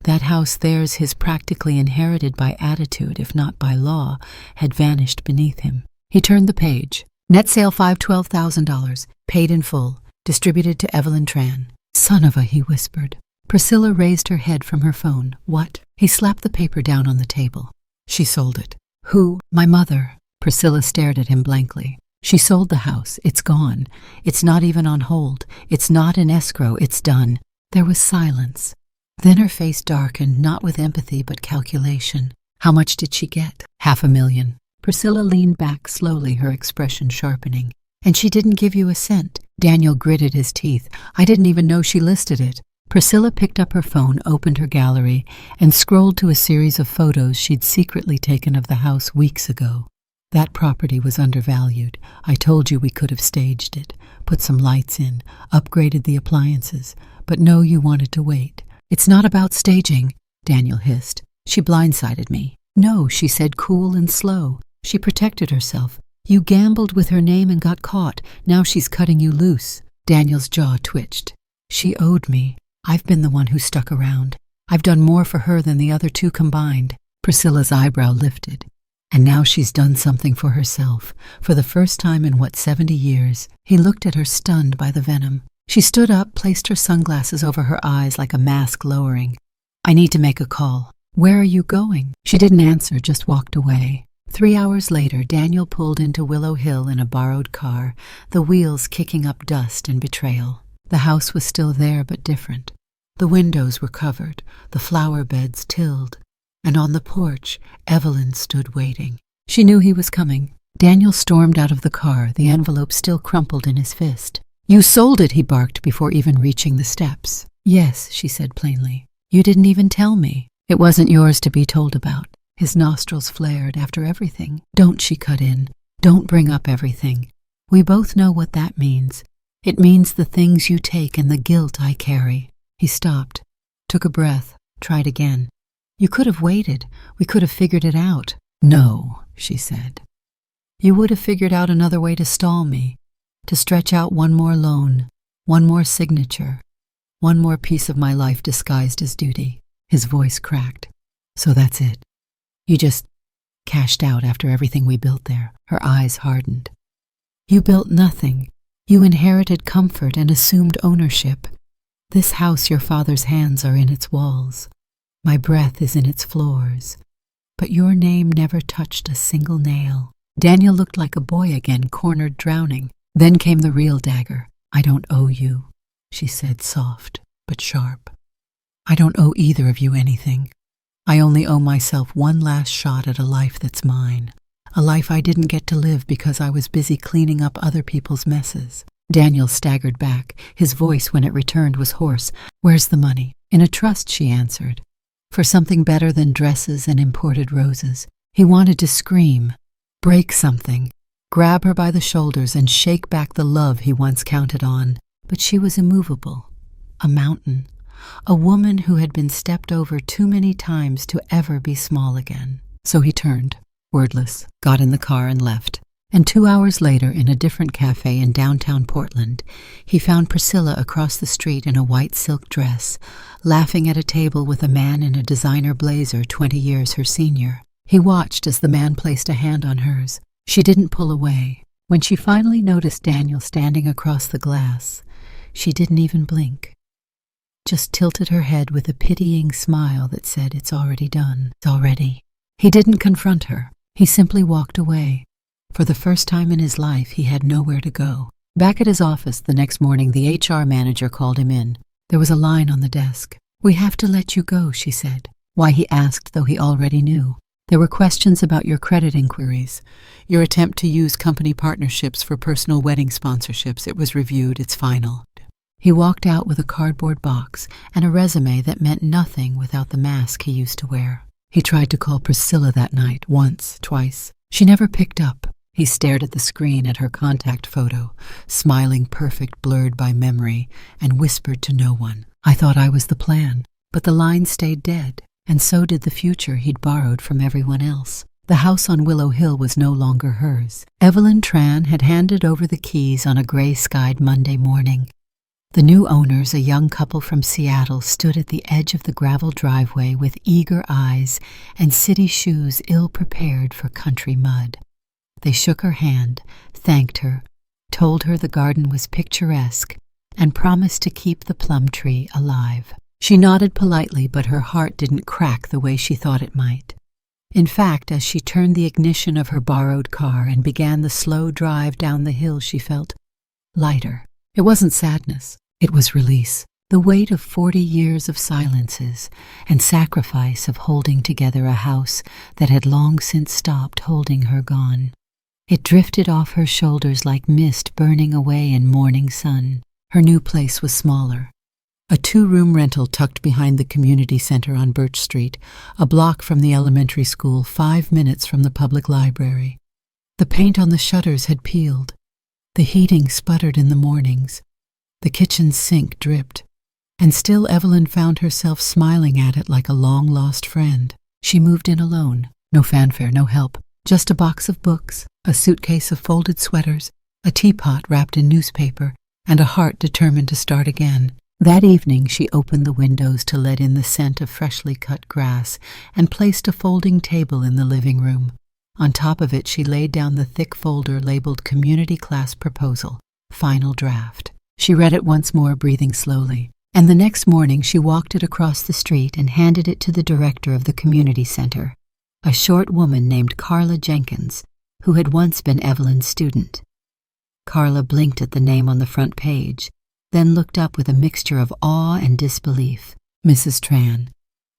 That house, theirs, his, practically inherited by attitude, if not by law, had vanished beneath him. He turned the page. Net sale $12,000, paid in full, distributed to Evelyn Tran. "Son of a," he whispered. Priscilla raised her head from her phone. "What?" He slapped the paper down on the table. "She sold it." "Who?" "My mother." Priscilla stared at him blankly. "She sold the house. It's gone. It's not even on hold. It's not in escrow. It's done." There was silence. Then her face darkened, not with empathy but calculation. "How much did she get?" $500,000. Priscilla leaned back slowly, her expression sharpening. "And she didn't give you a cent?" Daniel gritted his teeth. "I didn't even know she listed it." Priscilla picked up her phone, opened her gallery, and scrolled to a series of photos she'd secretly taken of the house weeks ago. "That property was undervalued. I told you we could have staged it, put some lights in, upgraded the appliances. But no, you wanted to wait." "It's not about staging," Daniel hissed. "She blindsided me." "No," she said, cool and slow. "She protected herself. You gambled with her name and got caught. Now she's cutting you loose." Daniel's jaw twitched. "She owed me. I've been the one who stuck around. I've done more for her than the other two combined." Priscilla's eyebrow lifted. "And now she's done something for herself, for the first time in, 70 years? He looked at her, stunned by the venom. She stood up, placed her sunglasses over her eyes like a mask lowering. "I need to make a call." "Where are you going?" She didn't answer, just walked away. 3 hours later, Daniel pulled into Willow Hill in a borrowed car, the wheels kicking up dust and betrayal. The house was still there, but different. The windows were covered, the flower beds tilled, and on the porch, Evelyn stood waiting. She knew he was coming. Daniel stormed out of the car, the envelope still crumpled in his fist. "You sold it," he barked before even reaching the steps. "Yes," she said plainly. "You didn't even tell me." "It wasn't yours to be told about." His nostrils flared. "After everything." "Don't," she cut in. "Don't bring up everything. We both know what that means. It means the things you take and the guilt I carry." He stopped, took a breath, tried again. "You could have waited. We could have figured it out." "No," she said. "You would have figured out another way to stall me, to stretch out one more loan, one more signature, one more piece of my life disguised as duty." His voice cracked. "So that's it. You just cashed out after everything we built there." Her eyes hardened. "You built nothing. You inherited comfort and assumed ownership. This house your father's hands are in its walls. My breath is in its floors. But your name never touched a single nail. Daniel looked like a boy again, cornered, drowning. Then came the real dagger. I don't owe you, she said, soft but sharp. I don't owe either of you anything. I only owe myself one last shot at a life that's mine. A life I didn't get to live because I was busy cleaning up other people's messes. Daniel staggered back. His voice, when it returned, was hoarse. Where's the money? In a trust, she answered. For something better than dresses and imported roses. He wanted to scream, break something, grab her by the shoulders and shake back the love he once counted on. But she was immovable. A mountain. A woman who had been stepped over too many times to ever be small again. So he turned, wordless, got in the car and left. And 2 hours later, in a different cafe in downtown Portland, he found Priscilla across the street in a white silk dress, laughing at a table with a man in a designer blazer 20 years her senior. He watched as the man placed a hand on hers. She didn't pull away. When she finally noticed Daniel standing across the glass, she didn't even blink. Just tilted her head with a pitying smile that said, it's already done, it's already. He didn't confront her. He simply walked away. For the first time in his life, he had nowhere to go. Back at his office the next morning, the HR manager called him in. There was a line on the desk. We have to let you go, she said. Why, he asked, though he already knew. There were questions about your credit inquiries, your attempt to use company partnerships for personal wedding sponsorships. It was reviewed. It's final. He walked out with a cardboard box and a resume that meant nothing without the mask he used to wear. He tried to call Priscilla that night, once, twice. She never picked up. He stared at the screen at her contact photo, smiling perfect, blurred by memory, and whispered to no one. I thought I was the plan. But the line stayed dead, and so did the future he'd borrowed from everyone else. The house on Willow Hill was no longer hers. Evelyn Tran had handed over the keys on a gray-skied Monday morning. The new owners, a young couple from Seattle, stood at the edge of the gravel driveway with eager eyes and city shoes ill-prepared for country mud. They shook her hand, thanked her, told her the garden was picturesque, and promised to keep the plum tree alive. She nodded politely, but her heart didn't crack the way she thought it might. In fact, as she turned the ignition of her borrowed car and began the slow drive down the hill, she felt lighter. It wasn't sadness. It was release. The weight of 40 years of silences and sacrifice of holding together a house that had long since stopped holding her gone. It drifted off her shoulders like mist burning away in morning sun. Her new place was smaller. A 2-room rental tucked behind the community center on Birch Street, a block from the elementary school, 5 minutes from the public library. The paint on the shutters had peeled. The heating sputtered in the mornings. The kitchen sink dripped. And still Evelyn found herself smiling at it like a long-lost friend. She moved in alone. No fanfare, no help. Just a box of books, a suitcase of folded sweaters, a teapot wrapped in newspaper, and a heart determined to start again. That evening she opened the windows to let in the scent of freshly cut grass and placed a folding table in the living room. On top of it she laid down the thick folder labeled Community Class Proposal, Final Draft. She read it once more, breathing slowly, and the next morning she walked it across the street and handed it to the director of the community center, a short woman named Carla Jenkins, who had once been Evelyn's student. Carla blinked at the name on the front page, then looked up with a mixture of awe and disbelief. Mrs. Tran,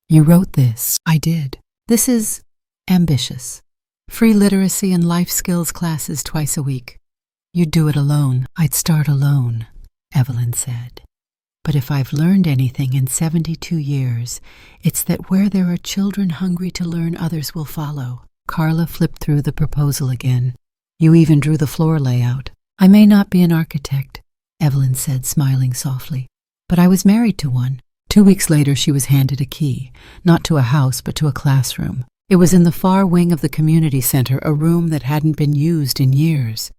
you wrote this. I did. This is ambitious. Free literacy and life skills classes twice a week. You'd do it alone. I'd start alone, Evelyn said. But if I've learned anything in 72 years, it's that where there are children hungry to learn, others will follow. Carla flipped through the proposal again. You even drew the floor layout. I may not be an architect, Evelyn said, smiling softly, but I was married to one. 2 weeks later she was handed a key, not to a house but to a classroom. It was in the far wing of the community center, a room that hadn't been used in years.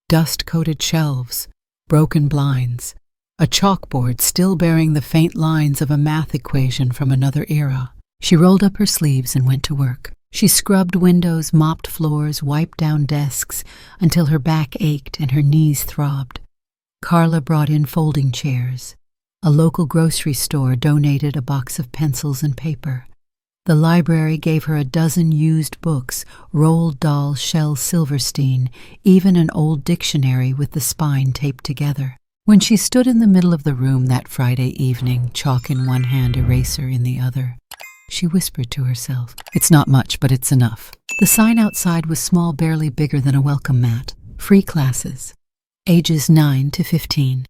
Dust-coated shelves, broken blinds, a chalkboard still bearing the faint lines of a math equation from another era. She rolled up her sleeves and went to work. She scrubbed windows, mopped floors, wiped down desks until her back ached and her knees throbbed. Carla brought in folding chairs. A local grocery store donated a box of pencils and paper. The library gave her a dozen used books, Roald Dahl, Shel Silverstein, even an old dictionary with the spine taped together. When she stood in the middle of the room that Friday evening, chalk in one hand, eraser in the other, she whispered to herself, "It's not much, but it's enough." The sign outside was small, barely bigger than a welcome mat. Free classes. Ages 9 to 15.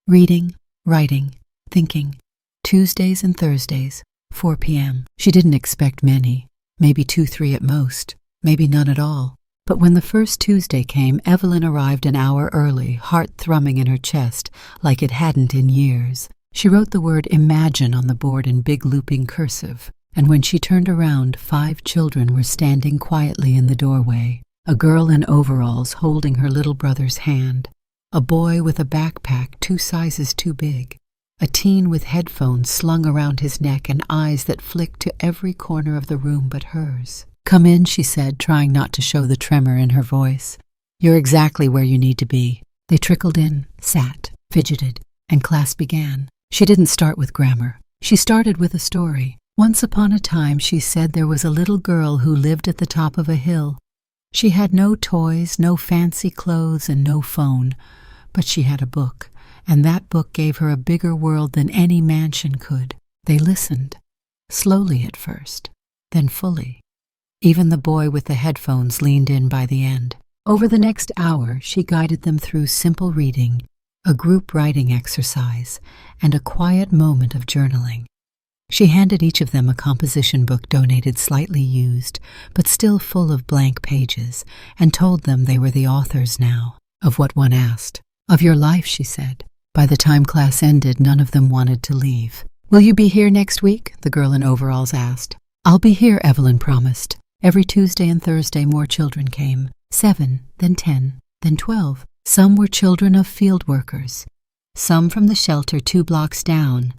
Reading, writing, thinking. Tuesdays and Thursdays, 4 p.m. She didn't expect many, maybe 2, 3 at most, maybe none at all. But when the first Tuesday came, Evelyn arrived an hour early, heart thrumming in her chest like it hadn't in years. She wrote the word imagine on the board in big looping cursive, and when she turned around, 5 children were standing quietly in the doorway. A girl in overalls holding her little brother's hand. A boy with a backpack 2 sizes too big. A teen with headphones slung around his neck and eyes that flicked to every corner of the room but hers. "Come in," she said, trying not to show the tremor in her voice. "You're exactly where you need to be." They trickled in, sat, fidgeted, and class began. She didn't start with grammar. She started with a story. Once upon a time, she said, there was a little girl who lived at the top of a hill. She had no toys, no fancy clothes, and no phone, but she had a book, and that book gave her a bigger world than any mansion could. They listened, slowly at first, then fully. Even the boy with the headphones leaned in by the end. Over the next hour, she guided them through simple reading, a group writing exercise, and a quiet moment of journaling. She handed each of them a composition book donated, slightly used, but still full of blank pages, and told them they were the authors now of what one asked. "Of your life," she said. By the time class ended, none of them wanted to leave. "Will you be here next week?" the girl in overalls asked. "I'll be here," Evelyn promised. Every Tuesday and Thursday more children came. 7, then 10, then 12. Some were children of field workers, some from the shelter 2 blocks down.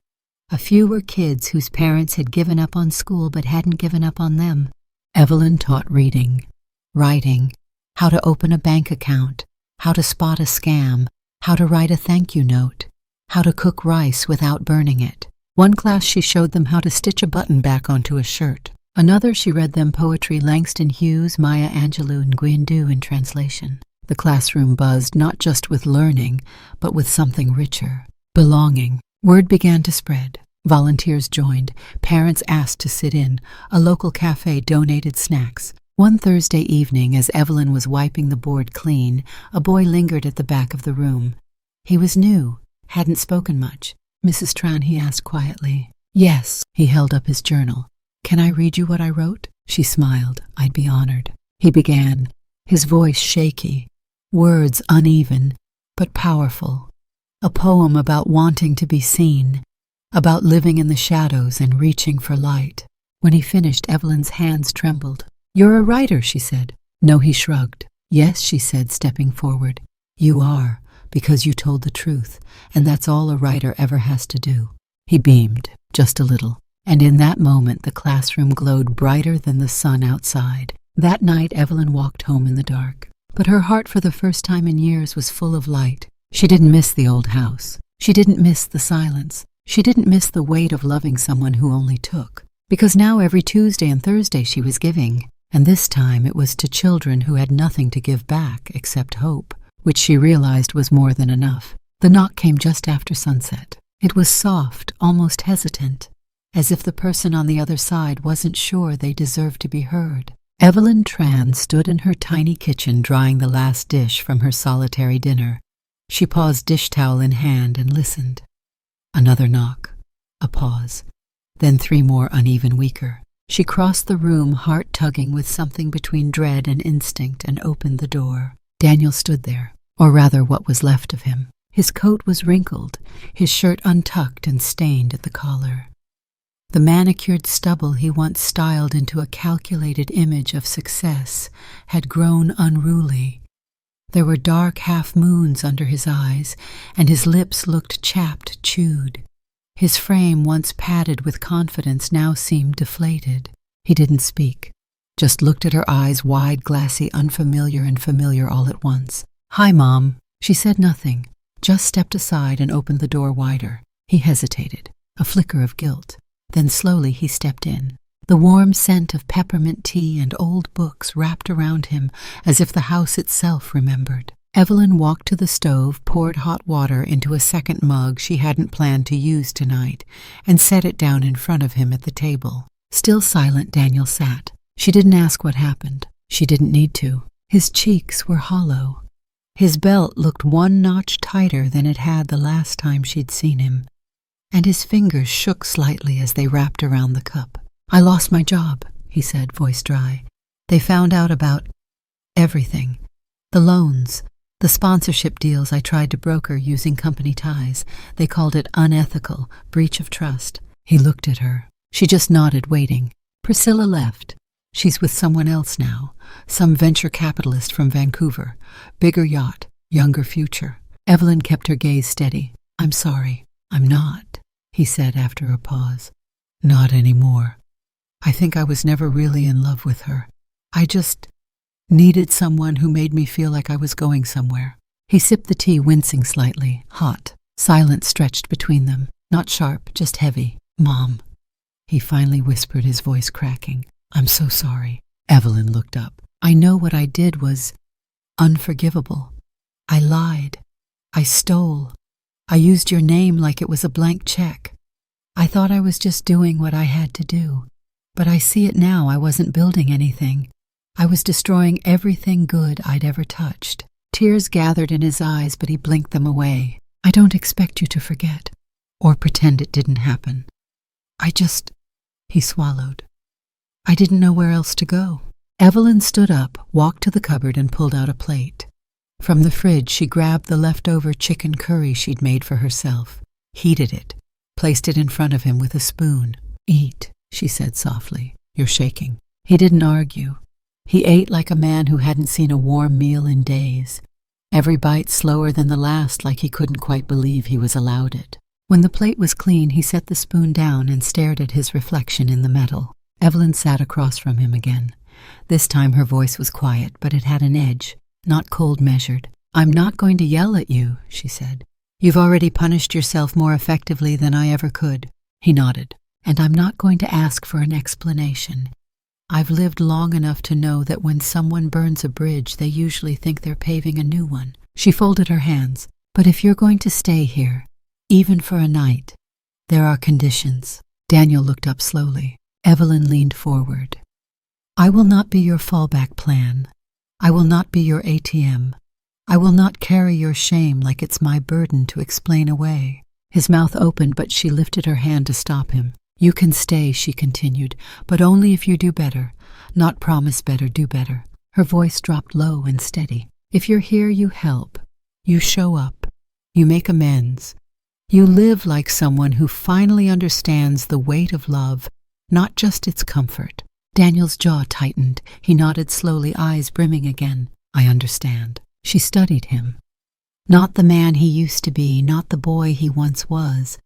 A few were kids whose parents had given up on school but hadn't given up on them. Evelyn taught reading, writing, how to open a bank account, how to spot a scam, how to write a thank you note, how to cook rice without burning it. One class she showed them how to stitch a button back onto a shirt. Another she read them poetry Langston Hughes, Maya Angelou, and Gwyndw in translation. The classroom buzzed not just with learning, but with something richer, belonging. Word began to spread. Volunteers joined. Parents asked to sit in. A local cafe donated snacks. One Thursday evening, as Evelyn was wiping the board clean, a boy lingered at the back of the room. He was new, hadn't spoken much. "Mrs. Tran," he asked quietly. "Yes." He held up his journal. "Can I read you what I wrote?" She smiled. "I'd be honored." He began, his voice shaky, words uneven, but powerful. A poem about wanting to be seen, about living in the shadows and reaching for light. When he finished, Evelyn's hands trembled. "You're a writer," she said. "No," he shrugged. "Yes," she said, stepping forward. "You are, because you told the truth, and that's all a writer ever has to do." He beamed, just a little. And in that moment, the classroom glowed brighter than the sun outside. That night, Evelyn walked home in the dark. But her heart, for the first time in years, was full of light. She didn't miss the old house. She didn't miss the silence. She didn't miss the weight of loving someone who only took. Because now every Tuesday and Thursday she was giving. And this time it was to children who had nothing to give back except hope, which she realized was more than enough. The knock came just after sunset. It was soft, almost hesitant, as if the person on the other side wasn't sure they deserved to be heard. Evelyn Tran stood in her tiny kitchen drying the last dish from her solitary dinner. She paused, dish towel in hand, and listened. Another knock, a pause, then 3 more uneven, weaker. She crossed the room, heart tugging with something between dread and instinct, and opened the door. Daniel stood there, or rather what was left of him. His coat was wrinkled, his shirt untucked and stained at the collar. The manicured stubble he once styled into a calculated image of success had grown unruly. There were dark half-moons under his eyes, and his lips looked chapped, chewed. His frame, once padded with confidence, now seemed deflated. He didn't speak, just looked at her eyes, wide, glassy, unfamiliar and familiar all at once. "Hi, Mom." She said nothing, just stepped aside and opened the door wider. He hesitated, a flicker of guilt. Then slowly he stepped in. The warm scent of peppermint tea and old books wrapped around him as if the house itself remembered. Evelyn walked to the stove, poured hot water into a second mug she hadn't planned to use tonight, and set it down in front of him at the table. Still silent, Daniel sat. She didn't ask what happened. She didn't need to. His cheeks were hollow. His belt looked one notch tighter than it had the last time she'd seen him, and his fingers shook slightly as they wrapped around the cup. "I lost my job," he said, voice dry. "They found out about everything. The loans, the sponsorship deals I tried to broker using company ties. They called it unethical, breach of trust." He looked at her. She just nodded, waiting. "Priscilla left. She's with someone else now, some venture capitalist from Vancouver. Bigger yacht, younger future." Evelyn kept her gaze steady. "I'm sorry, I'm not," he said after a pause. "Not anymore. I think I was never really in love with her. I just needed someone who made me feel like I was going somewhere." He sipped the tea, wincing slightly, hot. Silence stretched between them, not sharp, just heavy. "Mom," he finally whispered, his voice cracking. "I'm so sorry." Evelyn looked up. "I know what I did was unforgivable. I lied. I stole. I used your name like it was a blank check. I thought I was just doing what I had to do. But I see it now. I wasn't building anything. I was destroying everything good I'd ever touched." Tears gathered in his eyes, but he blinked them away. "I don't expect you to forget, or pretend it didn't happen. He swallowed. "I didn't know where else to go." Evelyn stood up, walked to the cupboard, and pulled out a plate. From the fridge, she grabbed the leftover chicken curry she'd made for herself, heated it, placed it in front of him with a spoon. "Eat," she said softly. "You're shaking." He didn't argue. He ate like a man who hadn't seen a warm meal in days, every bite slower than the last, like he couldn't quite believe he was allowed it. When the plate was clean, he set the spoon down and stared at his reflection in the metal. Evelyn sat across from him again. This time her voice was quiet, but it had an edge, not cold measured. "I'm not going to yell at you," she said. "You've already punished yourself more effectively than I ever could." He nodded. "And I'm not going to ask for an explanation. I've lived long enough to know that when someone burns a bridge, they usually think they're paving a new one." She folded her hands. "But if you're going to stay here, even for a night, there are conditions." Daniel looked up slowly. Evelyn leaned forward. "I will not be your fallback plan. I will not be your ATM. I will not carry your shame like it's my burden to explain away." His mouth opened, but she lifted her hand to stop him. "You can stay," she continued, "but only if you do better. Not promise better, do better." Her voice dropped low and steady. "If you're here, you help. You show up. You make amends. You live like someone who finally understands the weight of love, not just its comfort." Daniel's jaw tightened. He nodded slowly, eyes brimming again. "I understand." She studied him. Not the man he used to be, not the boy he once was,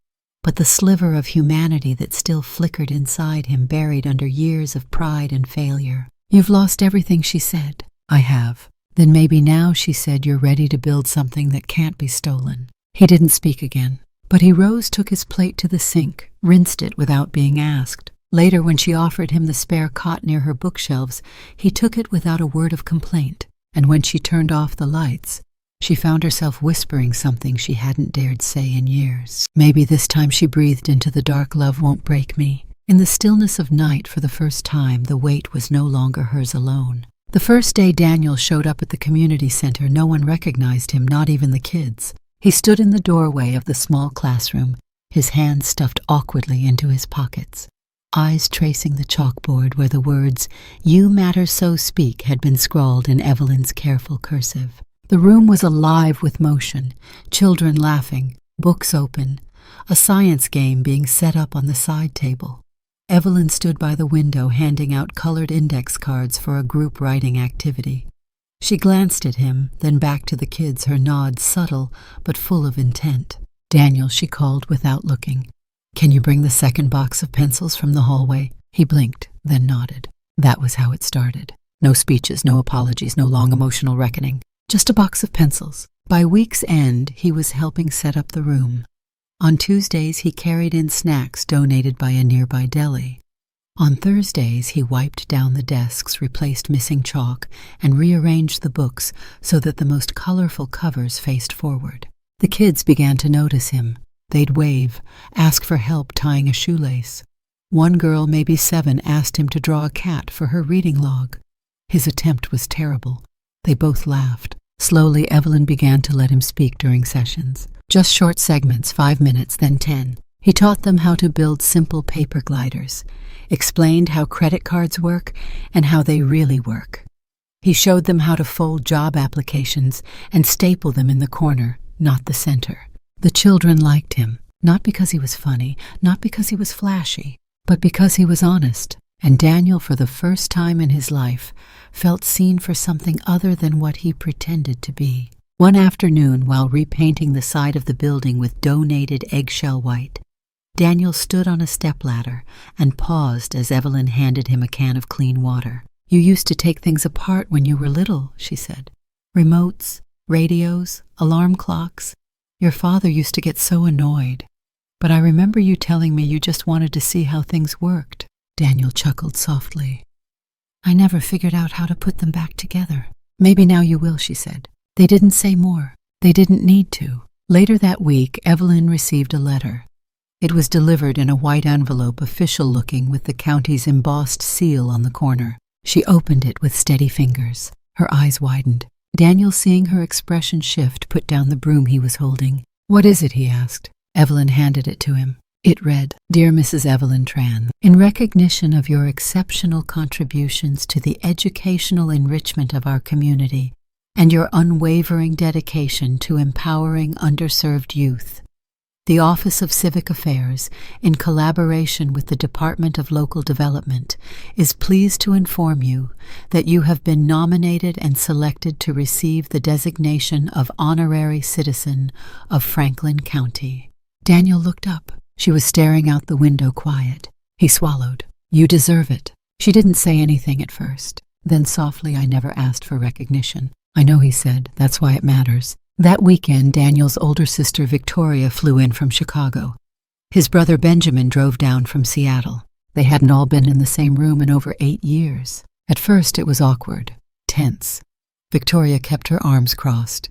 but the sliver of humanity that still flickered inside him, buried under years of pride and failure. "You've lost everything," she said. "I have." "Then maybe now," she said, "you're ready to build something that can't be stolen." He didn't speak again, but he rose, took his plate to the sink, rinsed it without being asked. Later, when she offered him the spare cot near her bookshelves, he took it without a word of complaint, and when she turned off the lights, she found herself whispering something she hadn't dared say in years. "Maybe this time," she breathed into the dark, "love won't break me." In the stillness of night, for the first time, the weight was no longer hers alone. The first day Daniel showed up at the community center, no one recognized him, not even the kids. He stood in the doorway of the small classroom, his hands stuffed awkwardly into his pockets, eyes tracing the chalkboard where the words, "You matter, so speak," had been scrawled in Evelyn's careful cursive. The room was alive with motion, children laughing, books open, a science game being set up on the side table. Evelyn stood by the window, handing out colored index cards for a group writing activity. She glanced at him, then back to the kids, her nod subtle but full of intent. "Daniel," she called without looking. "Can you bring the second box of pencils from the hallway?" He blinked, then nodded. That was how it started. No speeches, no apologies, no long emotional reckoning. Just a box of pencils. By week's end, he was helping set up the room. On Tuesdays, he carried in snacks donated by a nearby deli. On Thursdays, he wiped down the desks, replaced missing chalk, and rearranged the books so that the most colorful covers faced forward. The kids began to notice him. They'd wave, ask for help tying a shoelace. One girl, maybe 7, asked him to draw a cat for her reading log. His attempt was terrible. They both laughed. Slowly, Evelyn began to let him speak during sessions. Just short segments, 5 minutes, then 10. He taught them how to build simple paper gliders, explained how credit cards work and how they really work. He showed them how to fold job applications and staple them in the corner, not the center. The children liked him, not because he was funny, not because he was flashy, but because he was honest. And Daniel, for the first time in his life, felt seen for something other than what he pretended to be. One afternoon, while repainting the side of the building with donated eggshell white, Daniel stood on a stepladder and paused as Evelyn handed him a can of clean water. "You used to take things apart when you were little," she said. "Remotes, radios, alarm clocks. Your father used to get so annoyed. But I remember you telling me you just wanted to see how things worked." Daniel chuckled softly. "I never figured out how to put them back together." "Maybe now you will," she said. They didn't say more. They didn't need to. Later that week, Evelyn received a letter. It was delivered in a white envelope, official-looking, with the county's embossed seal on the corner. She opened it with steady fingers. Her eyes widened. Daniel, seeing her expression shift, put down the broom he was holding. "What is it?" he asked. Evelyn handed it to him. It read, "Dear Mrs. Evelyn Tran, in recognition of your exceptional contributions to the educational enrichment of our community and your unwavering dedication to empowering underserved youth, the Office of Civic Affairs, in collaboration with the Department of Local Development, is pleased to inform you that you have been nominated and selected to receive the designation of Honorary Citizen of Franklin County." Daniel looked up. She was staring out the window, quiet. He swallowed. "You deserve it." She didn't say anything at first. Then softly, "I never asked for recognition." "I know," he said. "That's why it matters." That weekend, Daniel's older sister Victoria flew in from Chicago. His brother Benjamin drove down from Seattle. They hadn't all been in the same room in over 8 years. At first, it was awkward, tense. Victoria kept her arms crossed.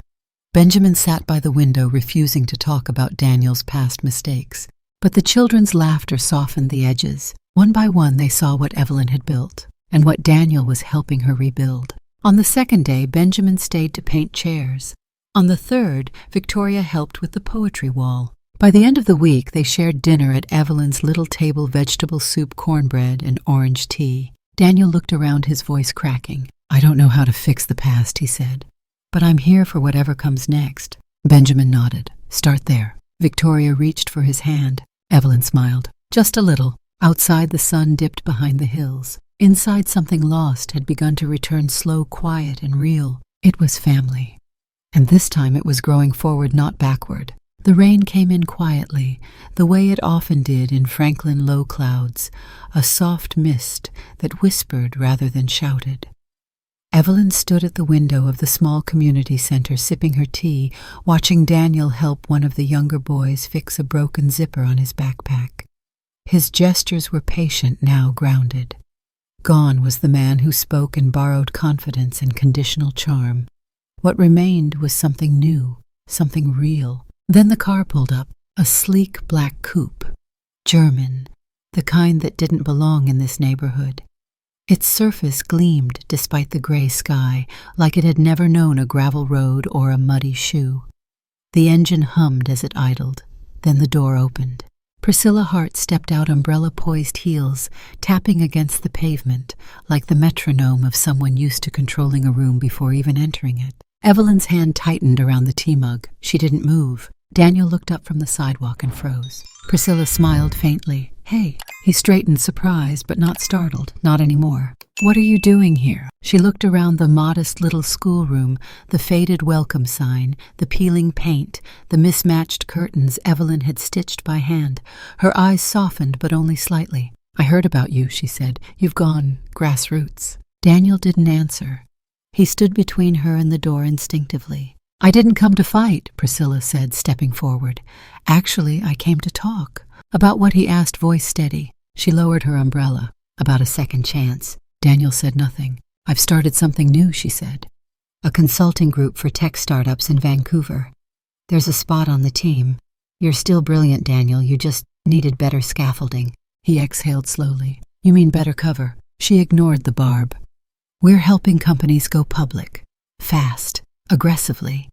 Benjamin sat by the window, refusing to talk about Daniel's past mistakes. But the children's laughter softened the edges. One by one, they saw what Evelyn had built and what Daniel was helping her rebuild. On the second day, Benjamin stayed to paint chairs. On the third, Victoria helped with the poetry wall. By the end of the week, they shared dinner at Evelyn's little table, vegetable soup, cornbread, and orange tea. Daniel looked around, his voice cracking. "I don't know how to fix the past," he said, "but I'm here for whatever comes next." Benjamin nodded. "Start there." Victoria reached for his hand. Evelyn smiled. "Just a little." Outside, the sun dipped behind the hills. Inside, something lost had begun to return, slow, quiet, and real. It was family. And this time it was growing forward, not backward. The rain came in quietly, the way it often did in Franklin low clouds, a soft mist that whispered rather than shouted. Evelyn stood at the window of the small community center, sipping her tea, watching Daniel help one of the younger boys fix a broken zipper on his backpack. His gestures were patient, now grounded. Gone was the man who spoke in borrowed confidence and conditional charm. What remained was something new, something real. Then the car pulled up, a sleek black coupe. German, the kind that didn't belong in this neighborhood. Its surface gleamed despite the gray sky, like it had never known a gravel road or a muddy shoe. The engine hummed as it idled. Then the door opened. Priscilla Hart stepped out, umbrella-poised heels, tapping against the pavement, like the metronome of someone used to controlling a room before even entering it. Evelyn's hand tightened around the tea mug. She didn't move. Daniel looked up from the sidewalk and froze. Priscilla smiled faintly. "Hey." He straightened, surprised, but not startled. Not anymore. "What are you doing here?" She looked around the modest little schoolroom, the faded welcome sign, the peeling paint, the mismatched curtains Evelyn had stitched by hand. Her eyes softened, but only slightly. "I heard about you," she said. "You've gone grassroots." Daniel didn't answer. He stood between her and the door instinctively. I didn't come to fight, Priscilla said, stepping forward. Actually, I came to talk. About what he asked, voice steady. She lowered her umbrella. About a second chance. Daniel said nothing. I've started something new, she said. A consulting group for tech startups in Vancouver. There's a spot on the team. You're still brilliant, Daniel. You just needed better scaffolding. He exhaled slowly. You mean better cover? She ignored the barb. We're helping companies go public. Fast. Aggressively.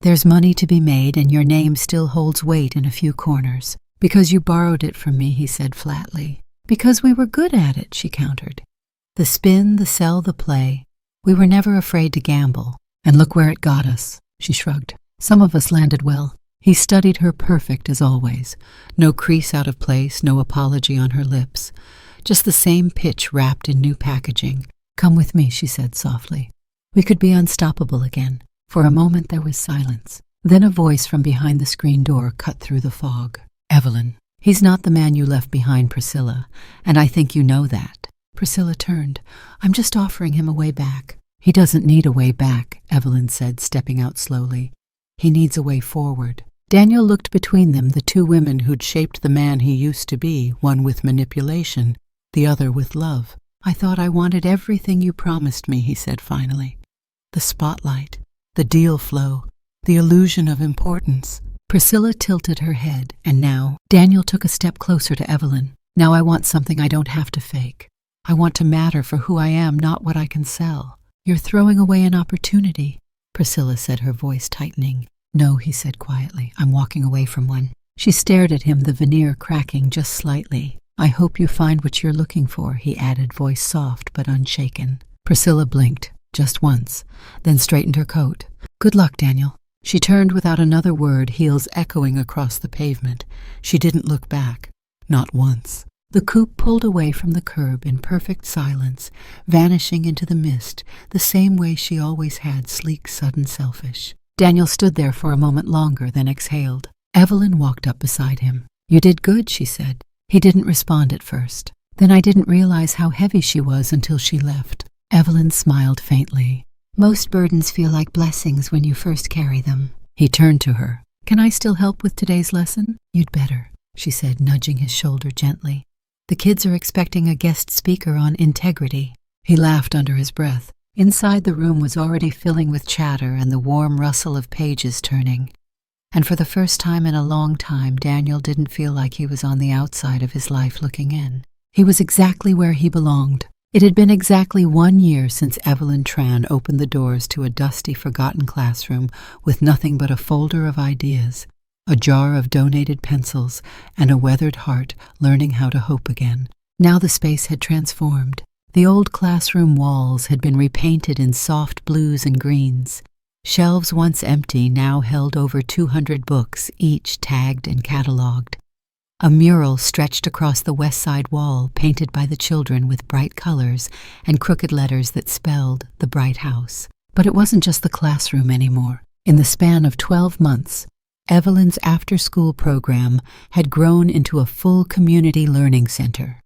There's money to be made, and your name still holds weight in a few corners. Because you borrowed it from me, he said flatly. Because we were good at it, she countered. The spin, the sell, the play. We were never afraid to gamble. And look where it got us, she shrugged. Some of us landed well. He studied her perfect as always. No crease out of place, no apology on her lips. Just the same pitch wrapped in new packaging. Come with me, she said softly. We could be unstoppable again. For a moment there was silence. Then a voice from behind the screen door cut through the fog. Evelyn, he's not the man you left behind, Priscilla, and I think you know that. Priscilla turned. I'm just offering him a way back. He doesn't need a way back, Evelyn said, stepping out slowly. He needs a way forward. Daniel looked between them, the two women who'd shaped the man he used to be, one with manipulation, the other with love. I thought I wanted everything you promised me, he said finally. The spotlight, the deal flow, the illusion of importance. Priscilla tilted her head, and now Daniel took a step closer to Evelyn. Now I want something I don't have to fake. I want to matter for who I am, not what I can sell. You're throwing away an opportunity, Priscilla said, her voice tightening. No, he said quietly. I'm walking away from one. She stared at him, the veneer cracking just slightly. I hope you find what you're looking for, he added, voice soft but unshaken. Priscilla blinked, just once, then straightened her coat. Good luck, Daniel. She turned without another word, heels echoing across the pavement. She didn't look back. Not once. The coupe pulled away from the curb in perfect silence, vanishing into the mist, the same way she always had, sleek, sudden, selfish. Daniel stood there for a moment longer, then exhaled. Evelyn walked up beside him. You did good, she said. He didn't respond at first. Then I didn't realize how heavy she was until she left. Evelyn smiled faintly. Most burdens feel like blessings when you first carry them. He turned to her. Can I still help with today's lesson? You'd better, she said, nudging his shoulder gently. The kids are expecting a guest speaker on integrity. He laughed under his breath. Inside the room was already filling with chatter and the warm rustle of pages turning. And for the first time in a long time, Daniel didn't feel like he was on the outside of his life looking in. He was exactly where he belonged. It had been exactly 1 year since Evelyn Tran opened the doors to a dusty, forgotten classroom with nothing but a folder of ideas, a jar of donated pencils, and a weathered heart learning how to hope again. Now the space had transformed. The old classroom walls had been repainted in soft blues and greens. Shelves once empty now held over 200 books, each tagged and catalogued. A mural stretched across the west side wall, painted by the children with bright colors and crooked letters that spelled the Bright House. But it wasn't just the classroom anymore. In the span of 12 months, Evelyn's after-school program had grown into a full community learning center.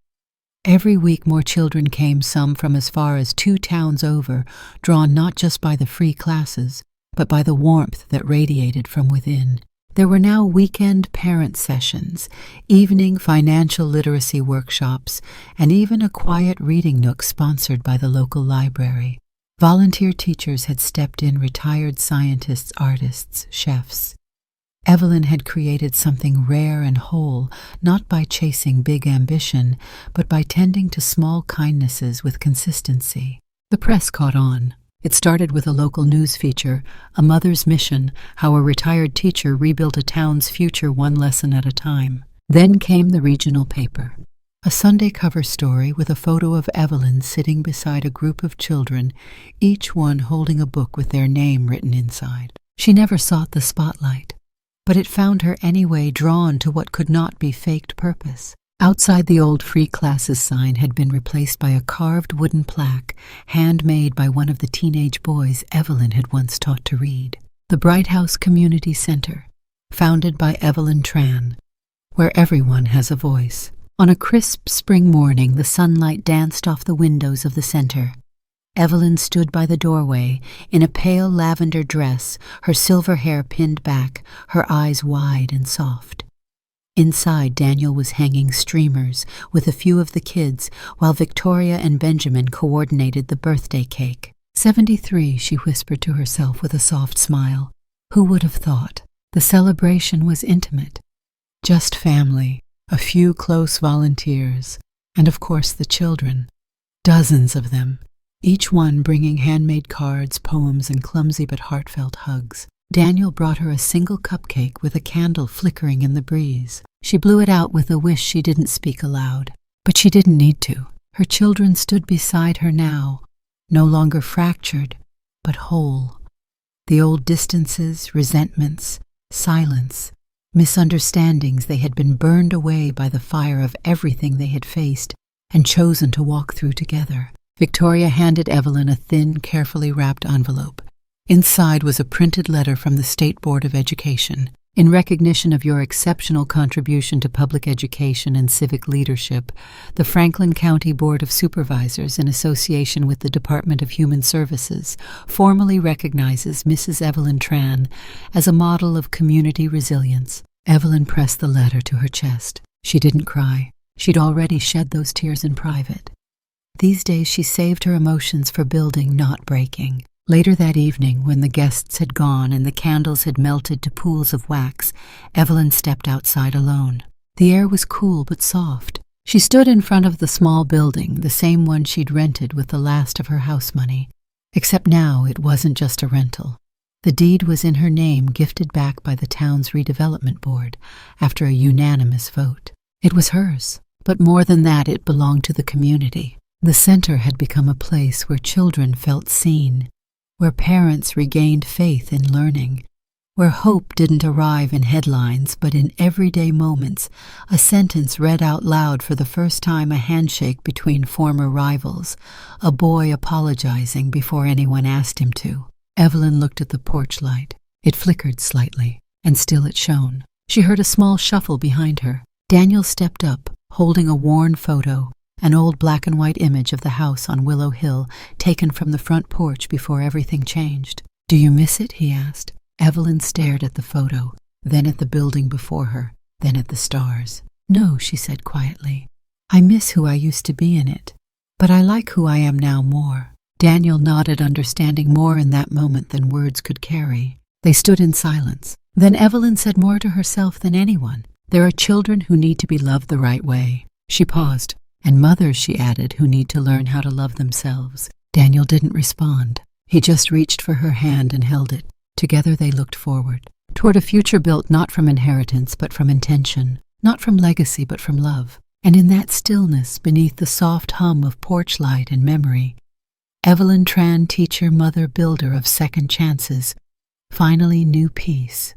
Every week more children came, some from as far as 2 towns over, drawn not just by the free classes, but by the warmth that radiated from within. There were now weekend parent sessions, evening financial literacy workshops, and even a quiet reading nook sponsored by the local library. Volunteer teachers had stepped in, retired scientists, artists, chefs. Evelyn had created something rare and whole, not by chasing big ambition, but by tending to small kindnesses with consistency. The press caught on. It started with a local news feature, A Mother's Mission, how a retired teacher rebuilt a town's future one lesson at a time. Then came the regional paper. A Sunday cover story with a photo of Evelyn sitting beside a group of children, each one holding a book with their name written inside. She never sought the spotlight, but it found her anyway, drawn to what could not be faked purpose. Outside, the old free classes sign had been replaced by a carved wooden plaque, handmade by one of the teenage boys Evelyn had once taught to read. The Bright House Community Center, founded by Evelyn Tran, where everyone has a voice. On a crisp spring morning, the sunlight danced off the windows of the center. Evelyn stood by the doorway, in a pale lavender dress, her silver hair pinned back, her eyes wide and soft. Inside, Daniel was hanging streamers with a few of the kids, while Victoria and Benjamin coordinated the birthday cake. 73, she whispered to herself with a soft smile. Who would have thought? The celebration was intimate. Just family, a few close volunteers, and of course the children. Dozens of them, each one bringing handmade cards, poems, and clumsy but heartfelt hugs. Daniel brought her a single cupcake with a candle flickering in the breeze. She blew it out with a wish she didn't speak aloud. But she didn't need to. Her children stood beside her now, no longer fractured, but whole. The old distances, resentments, silence, misunderstandings, they had been burned away by the fire of everything they had faced and chosen to walk through together. Victoria handed Evelyn a thin, carefully wrapped envelope. Inside was a printed letter from the State Board of Education. In recognition of your exceptional contribution to public education and civic leadership, the Franklin County Board of Supervisors, in association with the Department of Human Services, formally recognizes Mrs. Evelyn Tran as a model of community resilience. Evelyn pressed the letter to her chest. She didn't cry. She'd already shed those tears in private. These days she saved her emotions for building, not breaking. Later that evening, when the guests had gone and the candles had melted to pools of wax, Evelyn stepped outside alone. The air was cool but soft. She stood in front of the small building, the same one she'd rented with the last of her house money. Except now it wasn't just a rental. The deed was in her name, gifted back by the town's redevelopment board after a unanimous vote. It was hers, but more than that, it belonged to the community. The center had become a place where children felt seen, where parents regained faith in learning, where hope didn't arrive in headlines but in everyday moments, a sentence read out loud for the first time, a handshake between former rivals, a boy apologizing before anyone asked him to. Evelyn looked at the porch light. It flickered slightly, and still it shone. She heard a small shuffle behind her. Daniel stepped up, holding a worn photo, an old black-and-white image of the house on Willow Hill, taken from the front porch before everything changed. "Do you miss it?" he asked. Evelyn stared at the photo, then at the building before her, then at the stars. "No," she said quietly. "I miss who I used to be in it, but I like who I am now more." Daniel nodded, understanding more in that moment than words could carry. They stood in silence. Then Evelyn said more to herself than anyone. "There are children who need to be loved the right way." She paused. "And mothers," she added, "who need to learn how to love themselves." Daniel didn't respond. He just reached for her hand and held it. Together they looked forward, toward a future built not from inheritance but from intention, not from legacy but from love. And in that stillness, beneath the soft hum of porch light and memory, Evelyn Tran, teacher, mother, builder of second chances, finally knew peace.